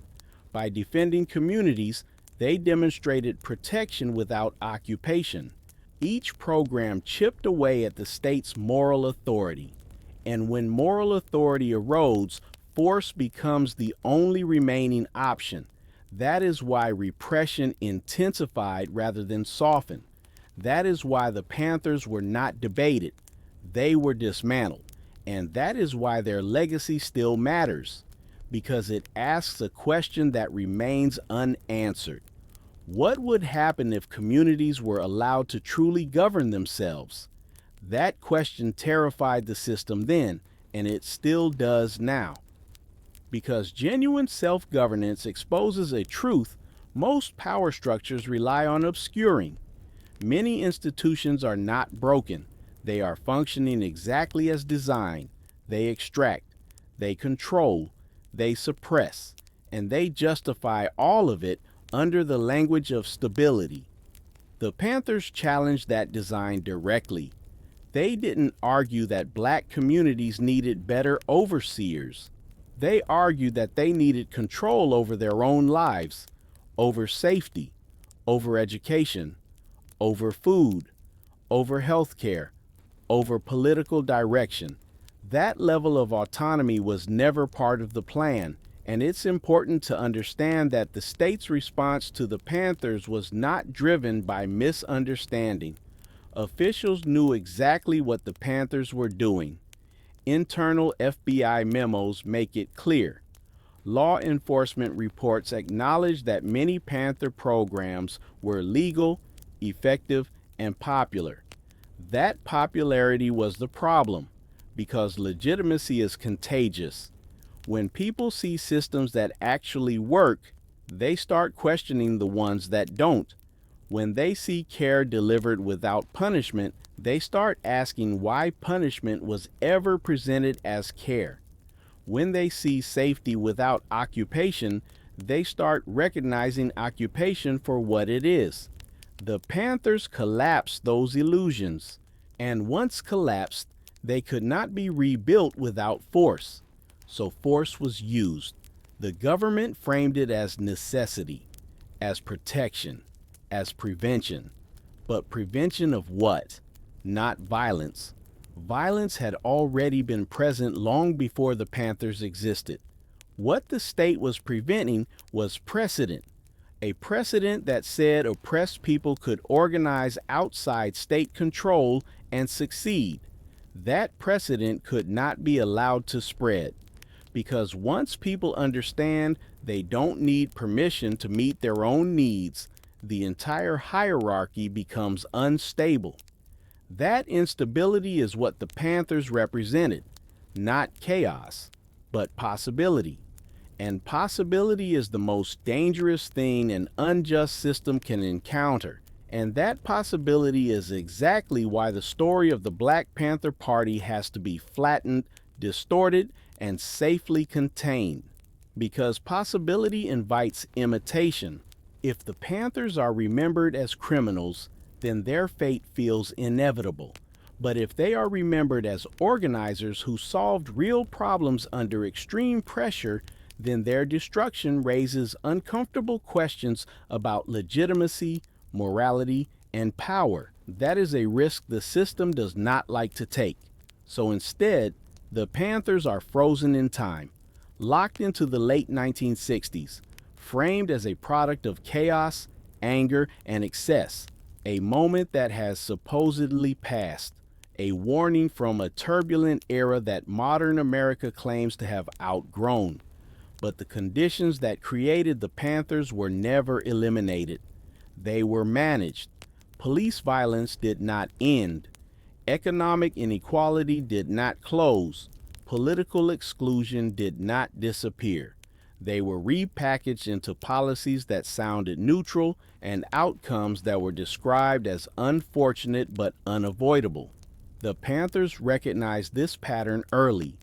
By defending communities, they demonstrated protection without occupation. Each program chipped away at the state's moral authority. And when moral authority erodes, force becomes the only remaining option. That is why repression intensified rather than softened. That is why the Panthers were not debated. They were dismantled. And that is why their legacy still matters, because it asks a question that remains unanswered. What would happen if communities were allowed to truly govern themselves? That question terrified the system then, and it still does now. Because genuine self-governance exposes a truth most power structures rely on obscuring. Many institutions are not broken. They are functioning exactly as designed. They extract, they control, they suppress, and they justify all of it under the language of stability. The Panthers challenged that design directly. They didn't argue that black communities needed better overseers. They argued that they needed control over their own lives, over safety, over education, over food, over health care, over political direction. That level of autonomy was never part of the plan, and it's important to understand that the state's response to the Panthers was not driven by misunderstanding. Officials knew exactly what the Panthers were doing. Internal FBI memos make it clear. Law enforcement reports acknowledge that many Panther programs were legal, effective, and popular. That popularity was the problem, because legitimacy is contagious. When people see systems that actually work, they start questioning the ones that don't. When they see care delivered without punishment, they start asking why punishment was ever presented as care. When they see safety without occupation, they start recognizing occupation for what it is. The Panthers collapsed those illusions, and once collapsed, they could not be rebuilt without force. So force was used. The government framed it as necessity, as protection, as prevention. But prevention of what? Not violence. Violence had already been present long before the Panthers existed. What the state was preventing was precedent. A precedent that said oppressed people could organize outside state control and succeed. That precedent could not be allowed to spread, because once people understand they don't need permission to meet their own needs, the entire hierarchy becomes unstable. That instability is what the Panthers represented, not chaos, but possibility. And possibility is the most dangerous thing an unjust system can encounter, And that possibility is exactly why the story of the Black Panther Party has to be flattened, distorted, and safely contained. Because possibility invites imitation. If the Panthers are remembered as criminals, then their fate feels inevitable. But if they are remembered as organizers who solved real problems under extreme pressure, then their destruction raises uncomfortable questions about legitimacy, morality, and power. That is a risk the system does not like to take. So instead, the Panthers are frozen in time, locked into the late 1960s, framed as a product of chaos, anger, and excess, a moment that has supposedly passed, a warning from a turbulent era that modern America claims to have outgrown. But the conditions that created the Panthers were never eliminated. They were managed. Police violence did not end. Economic inequality did not close. Political exclusion did not disappear. They were repackaged into policies that sounded neutral and outcomes that were described as unfortunate but unavoidable. The Panthers recognized this pattern early.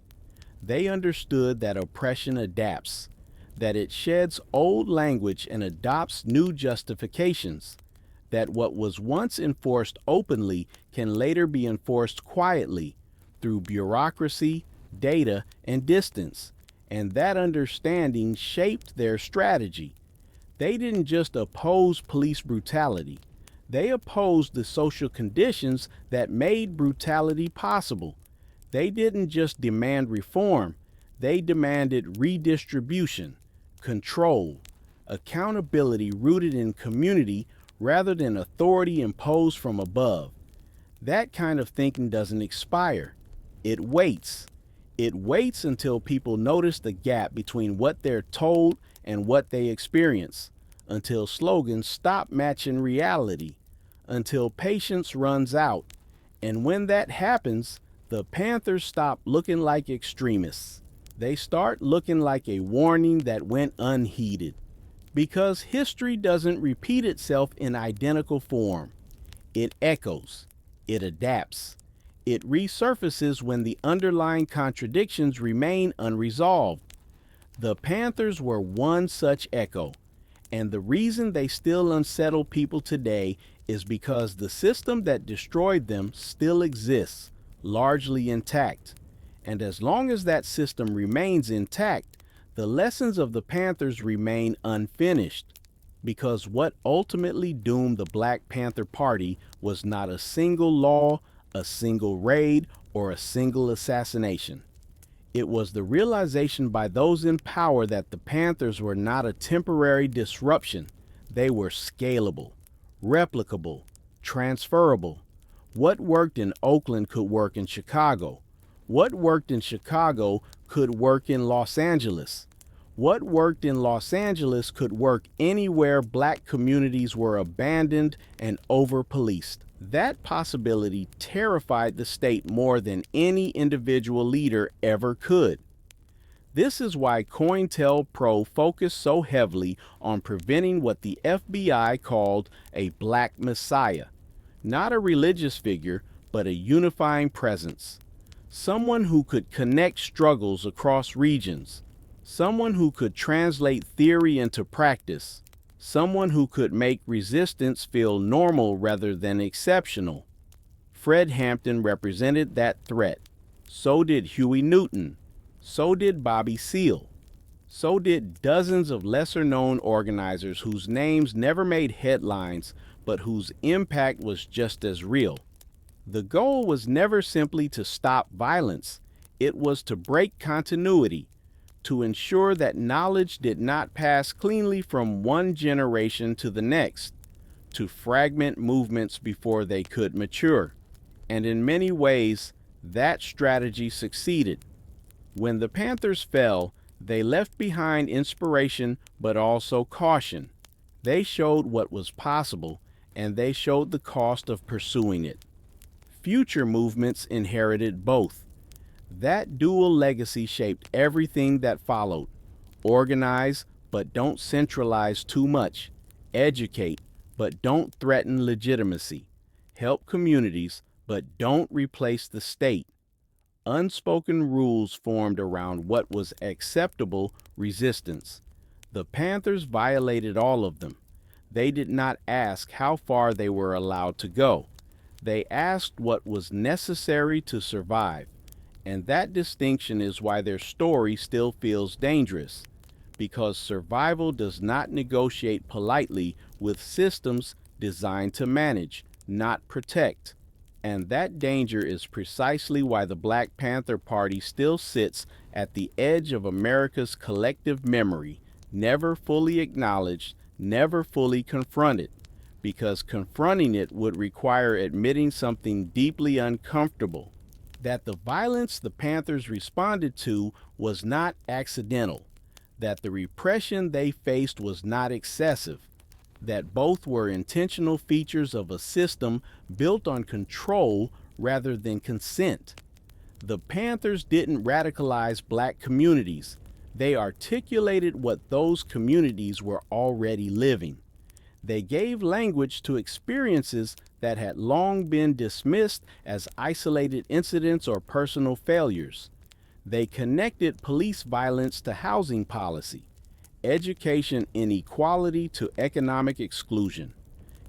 They understood that oppression adapts, that it sheds old language and adopts new justifications, that what was once enforced openly can later be enforced quietly through bureaucracy, data, and distance, and that understanding shaped their strategy. They didn't just oppose police brutality. They opposed the social conditions that made brutality possible. They didn't just demand reform, they demanded redistribution, control, accountability rooted in community rather than authority imposed from above. That kind of thinking doesn't expire. It waits. It waits until people notice the gap between what they're told and what they experience, until slogans stop matching reality, until patience runs out. And when that happens, the Panthers stop looking like extremists. They start looking like a warning that went unheeded. Because history doesn't repeat itself in identical form. It echoes. It adapts. It resurfaces when the underlying contradictions remain unresolved. The Panthers were one such echo. And the reason they still unsettle people today is because the system that destroyed them still exists, largely intact. And as long as that system remains intact, the lessons of the Panthers remain unfinished. Because what ultimately doomed the Black Panther Party was not a single law, a single raid, or a single assassination. It was the realization by those in power that the Panthers were not a temporary disruption. They were scalable, replicable, transferable. What worked in Oakland could work in Chicago. What worked in Chicago could work in Los Angeles. What worked in Los Angeles could work anywhere black communities were abandoned and over-policed. That possibility terrified the state more than any individual leader ever could. This is why COINTELPRO focused so heavily on preventing what the FBI called a black messiah. Not a religious figure, but a unifying presence. Someone who could connect struggles across regions. Someone who could translate theory into practice. Someone who could make resistance feel normal rather than exceptional. Fred Hampton represented that threat. So did Huey Newton. So did Bobby Seale. So did dozens of lesser-known organizers whose names never made headlines, but whose impact was just as real. The goal was never simply to stop violence. It was to break continuity, to ensure that knowledge did not pass cleanly from one generation to the next, to fragment movements before they could mature. And in many ways, that strategy succeeded. When the Panthers fell, they left behind inspiration but also caution. They showed what was possible, and they showed the cost of pursuing it. Future movements inherited both. That dual legacy shaped everything that followed. Organize, but don't centralize too much. Educate, but don't threaten legitimacy. Help communities, but don't replace the state. Unspoken rules formed around what was acceptable resistance. The Panthers violated all of them. They did not ask how far they were allowed to go. They asked what was necessary to survive. And that distinction is why their story still feels dangerous, because survival does not negotiate politely with systems designed to manage, not protect. And that danger is precisely why the Black Panther Party still sits at the edge of America's collective memory, never fully acknowledged, never fully confronted, because confronting it would require admitting something deeply uncomfortable, that the violence the Panthers responded to was not accidental, that the repression they faced was not excessive, that both were intentional features of a system built on control rather than consent. The Panthers didn't radicalize black communities. They articulated what those communities were already living. They gave language to experiences that had long been dismissed as isolated incidents or personal failures. They connected police violence to housing policy, education inequality to economic exclusion,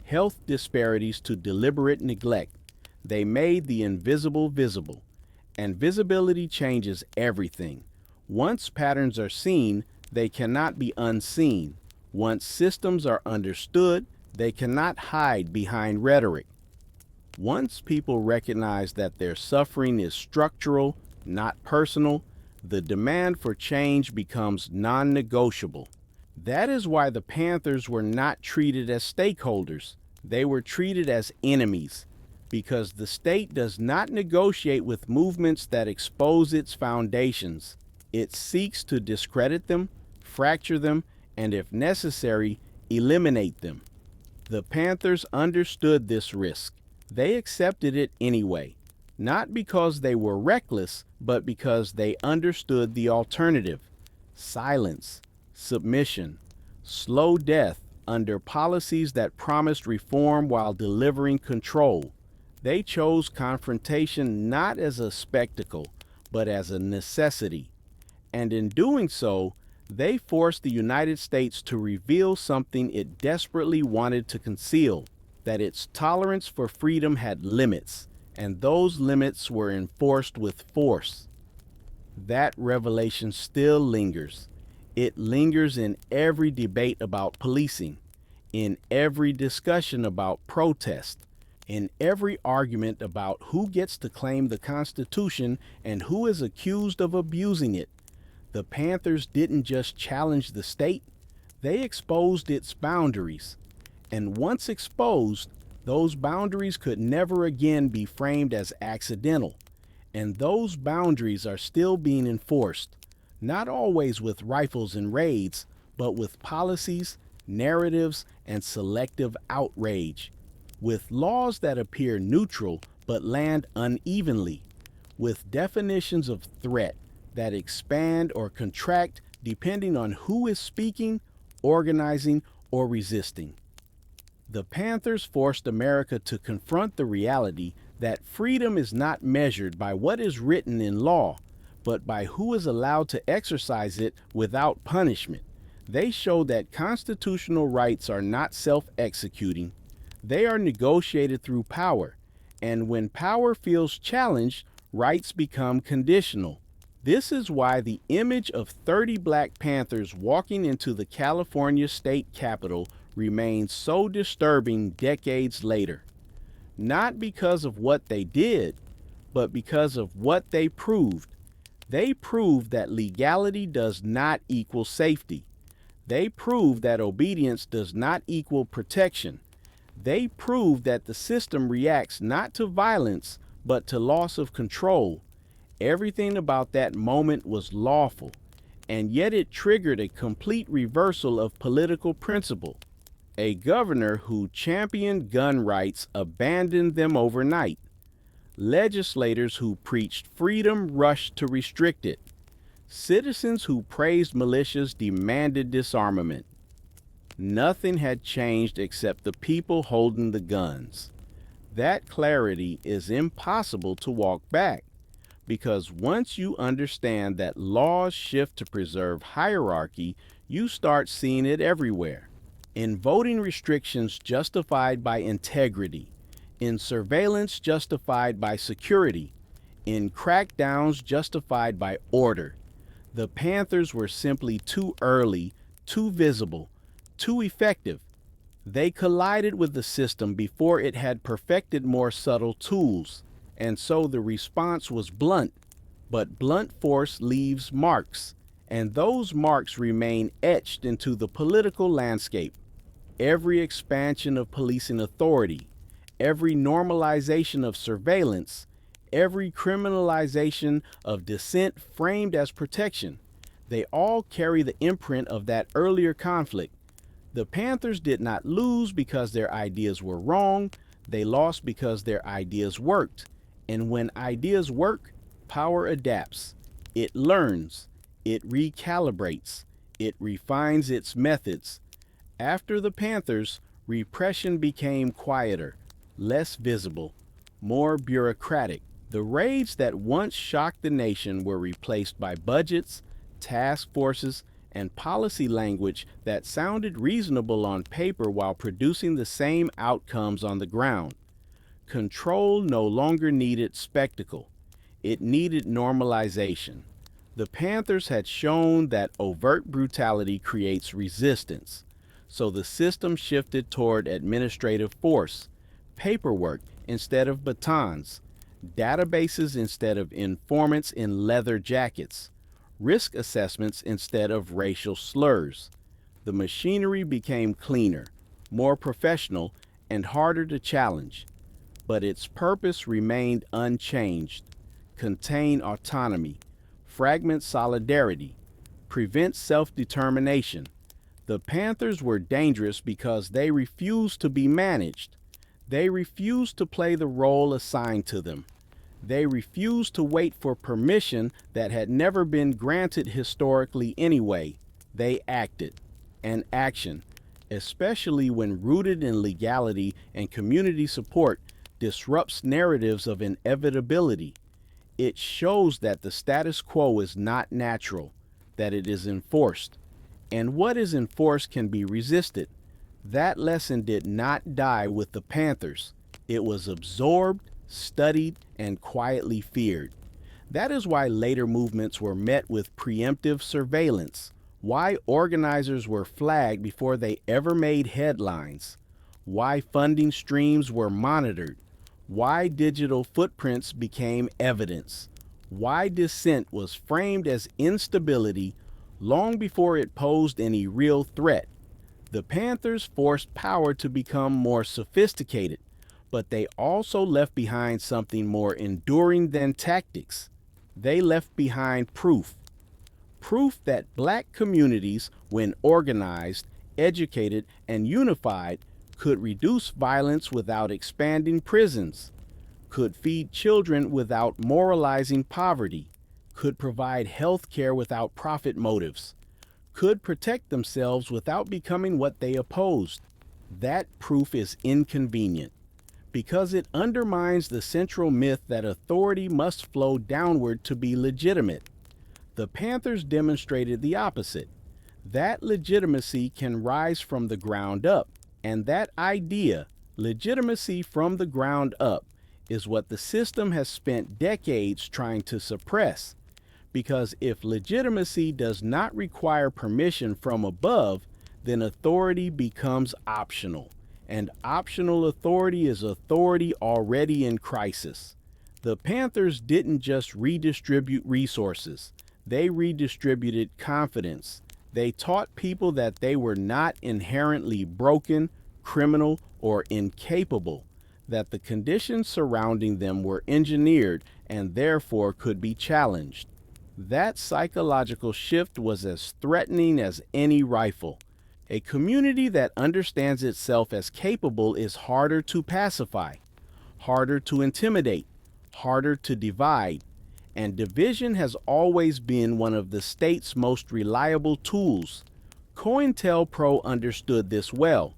health disparities to deliberate neglect. They made the invisible visible, and visibility changes everything. Once patterns are seen, they cannot be unseen. Once systems are understood, they cannot hide behind rhetoric. Once people recognize that their suffering is structural, not personal, the demand for change becomes non-negotiable. That is why the Panthers were not treated as stakeholders. They were treated as enemies, because the state does not negotiate with movements that expose its foundations. It seeks to discredit them, fracture them, and if necessary, eliminate them. The Panthers understood this risk. They accepted it anyway, not because they were reckless, but because they understood the alternative: silence, submission, slow death under policies that promised reform while delivering control. They chose confrontation not as a spectacle, but as a necessity. And in doing so, they forced the United States to reveal something it desperately wanted to conceal: that its tolerance for freedom had limits, and those limits were enforced with force. That revelation still lingers. It lingers in every debate about policing, in every discussion about protest, in every argument about who gets to claim the Constitution and who is accused of abusing it. The Panthers didn't just challenge the state, they exposed its boundaries. And once exposed, those boundaries could never again be framed as accidental. And those boundaries are still being enforced, not always with rifles and raids, but with policies, narratives, and selective outrage, with laws that appear neutral but land unevenly, with definitions of threat that expand or contract depending on who is speaking, organizing, or resisting. The Panthers forced America to confront the reality that freedom is not measured by what is written in law, but by who is allowed to exercise it without punishment. They show that constitutional rights are not self-executing. They are negotiated through power, and when power feels challenged, rights become conditional. This is why the image of 30 Black Panthers walking into the California state capitol remains so disturbing decades later. Not because of what they did, but because of what they proved. They proved that legality does not equal safety. They proved that obedience does not equal protection. They proved that the system reacts not to violence, but to loss of control. Everything about that moment was lawful, and yet it triggered a complete reversal of political principle. A governor who championed gun rights abandoned them overnight. Legislators who preached freedom rushed to restrict it. Citizens who praised militias demanded disarmament. Nothing had changed except the people holding the guns. That clarity is impossible to walk back, because once you understand that laws shift to preserve hierarchy, you start seeing it everywhere. In voting restrictions justified by integrity, in surveillance justified by security, in crackdowns justified by order. The Panthers were simply too early, too visible, too effective. They collided with the system before it had perfected more subtle tools, and so the response was blunt. But blunt force leaves marks, and those marks remain etched into the political landscape. Every expansion of policing authority, every normalization of surveillance, every criminalization of dissent framed as protection, they all carry the imprint of that earlier conflict. The Panthers did not lose because their ideas were wrong. They lost because their ideas worked. And when ideas work, power adapts. It learns. It recalibrates. It refines its methods. After the Panthers, repression became quieter, less visible, more bureaucratic. The raids that once shocked the nation were replaced by budgets, task forces, and policy language that sounded reasonable on paper while producing the same outcomes on the ground. Control no longer needed spectacle. It needed normalization. The Panthers had shown that overt brutality creates resistance, so the system shifted toward administrative force, paperwork instead of batons, databases instead of informants in leather jackets, risk assessments instead of racial slurs. The machinery became cleaner, more professional, and harder to challenge. But its purpose remained unchanged: contain autonomy, fragment solidarity, prevent self-determination. The Panthers were dangerous because they refused to be managed. They refused to play the role assigned to them. They refused to wait for permission that had never been granted historically anyway. They acted. And action, especially when rooted in legality and community support, disrupts narratives of inevitability. It shows that the status quo is not natural, that it is enforced. And what is enforced can be resisted. That lesson did not die with the Panthers. It was absorbed, studied, and quietly feared. That is why later movements were met with preemptive surveillance, why organizers were flagged before they ever made headlines, why funding streams were monitored, why digital footprints became evidence, why dissent was framed as instability long before it posed any real threat. The Panthers forced power to become more sophisticated, but they also left behind something more enduring than tactics. They left behind proof. Proof that black communities, when organized, educated, and unified, could reduce violence without expanding prisons, could feed children without moralizing poverty, could provide health care without profit motives, could protect themselves without becoming what they opposed. That proof is inconvenient, because it undermines the central myth that authority must flow downward to be legitimate. The Panthers demonstrated the opposite. That legitimacy can rise from the ground up, and that idea, legitimacy from the ground up, is what the system has spent decades trying to suppress. Because if legitimacy does not require permission from above, then authority becomes optional. And optional authority is authority already in crisis. The Panthers didn't just redistribute resources. They redistributed confidence. They taught people that they were not inherently broken, criminal, or incapable, that the conditions surrounding them were engineered and therefore could be challenged. That psychological shift was as threatening as any rifle. A community that understands itself as capable is harder to pacify, harder to intimidate, harder to divide. And division has always been one of the state's most reliable tools. COINTELPRO understood this well.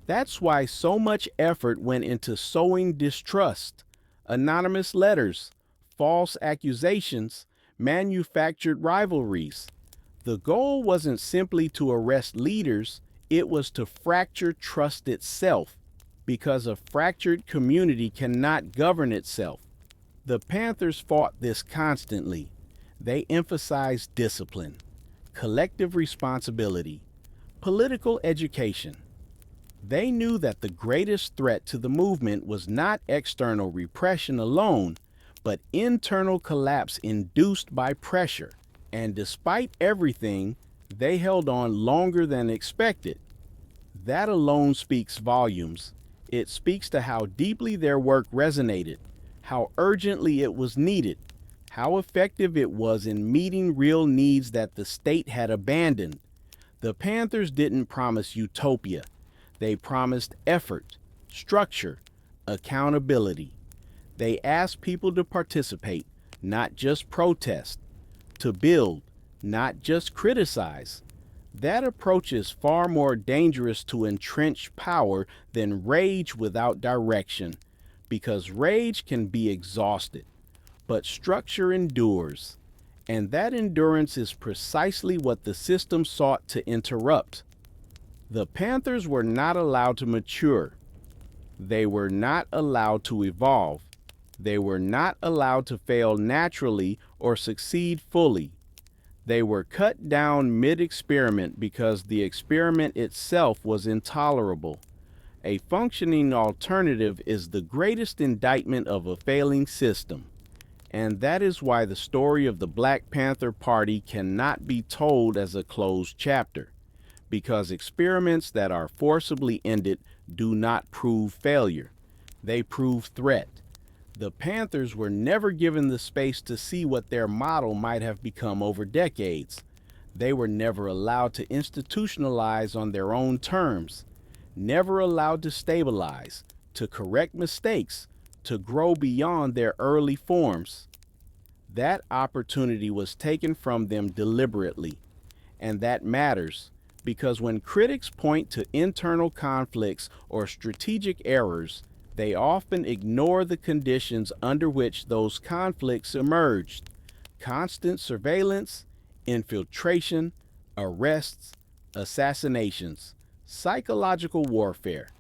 That's why so much effort went into sowing distrust, anonymous letters, false accusations, manufactured rivalries. The goal wasn't simply to arrest leaders, it was to fracture trust itself, because a fractured community cannot govern itself. The Panthers fought this constantly. They emphasized discipline, collective responsibility, political education. They knew that the greatest threat to the movement was not external repression alone, but internal collapse induced by pressure. And despite everything, they held on longer than expected. That alone speaks volumes. It speaks to how deeply their work resonated, how urgently it was needed, how effective it was in meeting real needs that the state had abandoned. The Panthers didn't promise utopia. They promised effort, structure, accountability. They asked people to participate, not just protest, to build, not just criticize. That approach is far more dangerous to entrenched power than rage without direction, because rage can be exhausted, but structure endures. And that endurance is precisely what the system sought to interrupt. The Panthers were not allowed to mature. They were not allowed to evolve. They were not allowed to fail naturally or succeed fully. They were cut down mid-experiment because the experiment itself was intolerable. A functioning alternative is the greatest indictment of a failing system. And that is why the story of the Black Panther Party cannot be told as a closed chapter, because experiments that are forcibly ended do not prove failure. They prove threat. The Panthers were never given the space to see what their model might have become over decades. They were never allowed to institutionalize on their own terms, never allowed to stabilize, to correct mistakes, to grow beyond their early forms. That opportunity was taken from them deliberately, and that matters, because when critics point to internal conflicts or strategic errors, they often ignore the conditions under which those conflicts emerged: constant surveillance, infiltration, arrests, assassinations, psychological warfare.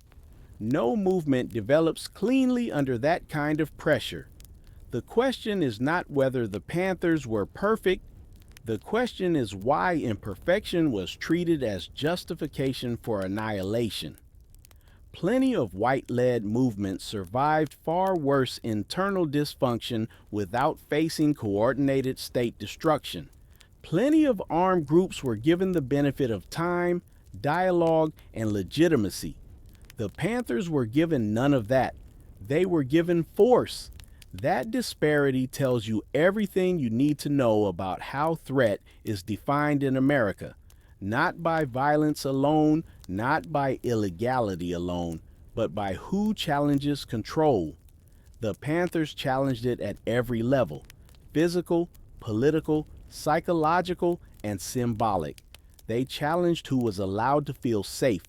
No movement develops cleanly under that kind of pressure. The question is not whether the Panthers were perfect. The question is why imperfection was treated as justification for annihilation. Plenty of white-led movements survived far worse internal dysfunction without facing coordinated state destruction. Plenty of armed groups were given the benefit of time, dialogue, and legitimacy. The Panthers were given none of that. They were given force. That disparity tells you everything you need to know about how threat is defined in America, not by violence alone, not by illegality alone, but by who challenges control. The Panthers challenged it at every level: physical, political, psychological, and symbolic. They challenged who was allowed to feel safe,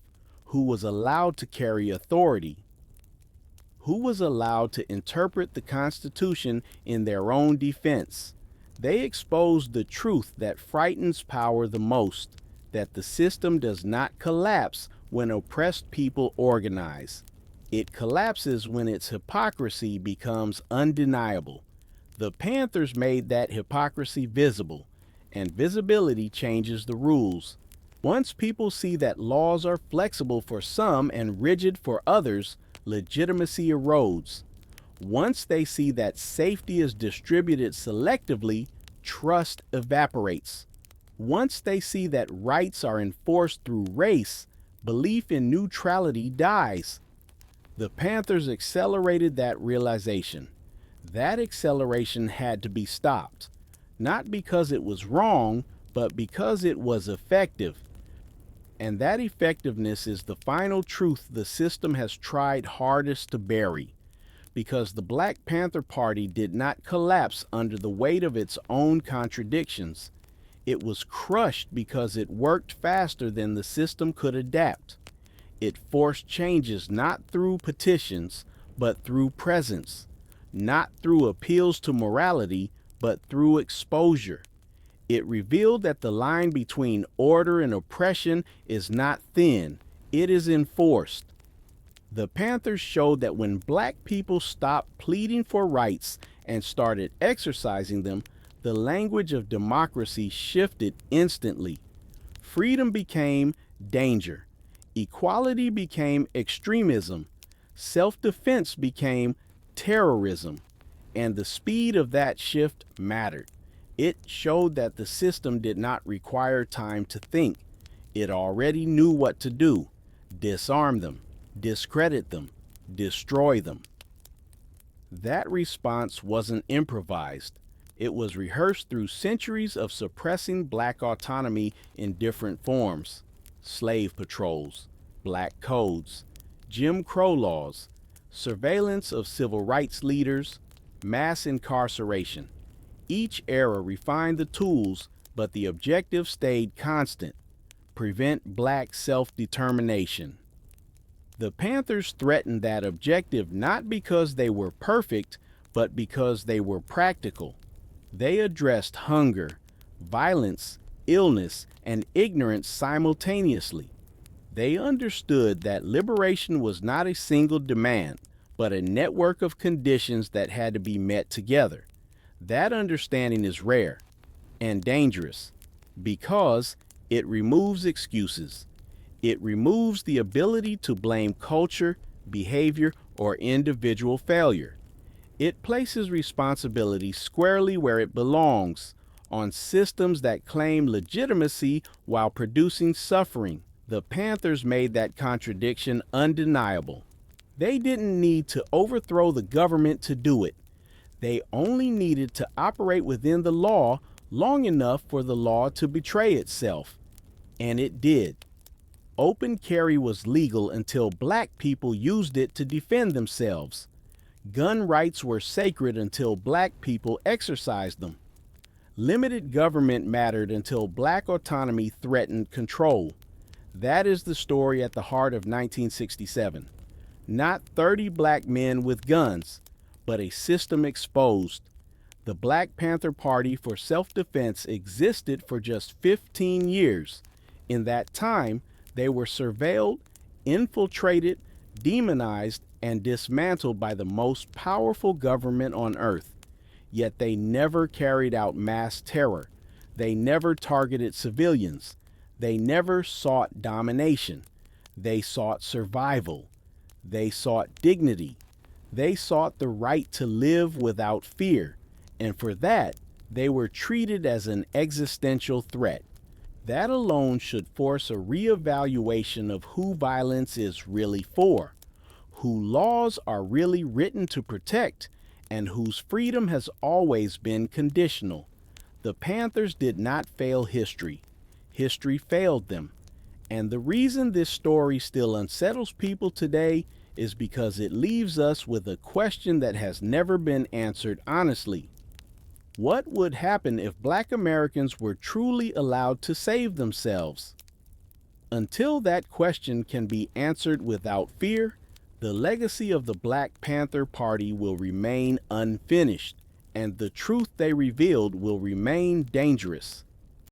who was allowed to carry authority, who was allowed to interpret the Constitution in their own defense. They exposed the truth that frightens power the most, that the system does not collapse when oppressed people organize. It collapses when its hypocrisy becomes undeniable. The Panthers made that hypocrisy visible, and visibility changes the rules. Once people see that laws are flexible for some and rigid for others, legitimacy erodes. Once they see that safety is distributed selectively, trust evaporates. Once they see that rights are enforced through race, belief in neutrality dies. The Panthers accelerated that realization. That acceleration had to be stopped, not because it was wrong, but because it was effective. And that effectiveness is the final truth the system has tried hardest to bury, because the Black Panther Party did not collapse under the weight of its own contradictions. It was crushed because it worked faster than the system could adapt. It forced changes not through petitions, but through presence, not through appeals to morality, but through exposure. It revealed that the line between order and oppression is not thin, it is enforced. The Panthers showed that when black people stopped pleading for rights and started exercising them, the language of democracy shifted instantly. Freedom became danger. Equality became extremism. Self-defense became terrorism. And the speed of that shift mattered. It showed that the system did not require time to think. It already knew what to do: disarm them, discredit them, destroy them. That response wasn't improvised. It was rehearsed through centuries of suppressing black autonomy in different forms: slave patrols, black codes, Jim Crow laws, surveillance of civil rights leaders, mass incarceration. Each era refined the tools, but the objective stayed constant: prevent black self-determination. The Panthers threatened that objective not because they were perfect, but because they were practical. They addressed hunger, violence, illness, and ignorance simultaneously. They understood that liberation was not a single demand, but a network of conditions that had to be met together. That understanding is rare and dangerous because it removes excuses. It removes the ability to blame culture, behavior, or individual failure. It places responsibility squarely where it belongs, on systems that claim legitimacy while producing suffering. The Panthers made that contradiction undeniable. They didn't need to overthrow the government to do it. They only needed to operate within the law long enough for the law to betray itself. And it did. Open carry was legal until black people used it to defend themselves. Gun rights were sacred until black people exercised them. Limited government mattered until black autonomy threatened control. That is the story at the heart of 1967. Not 30 black men with guns, but a system exposed. The Black Panther Party for self-defense existed for just 15 years. In that time, they were surveilled, infiltrated, demonized, and dismantled by the most powerful government on earth. Yet they never carried out mass terror. They never targeted civilians. They never sought domination. They sought survival. They sought dignity. They sought the right to live without fear. And for that, they were treated as an existential threat. That alone should force a reevaluation of who violence is really for, who laws are really written to protect, and whose freedom has always been conditional. The Panthers did not fail history. History failed them. And the reason this story still unsettles people today is because it leaves us with a question that has never been answered honestly. What would happen if black Americans were truly allowed to save themselves? Until that question can be answered without fear, the legacy of the Black Panther Party will remain unfinished, and the truth they revealed will remain dangerous.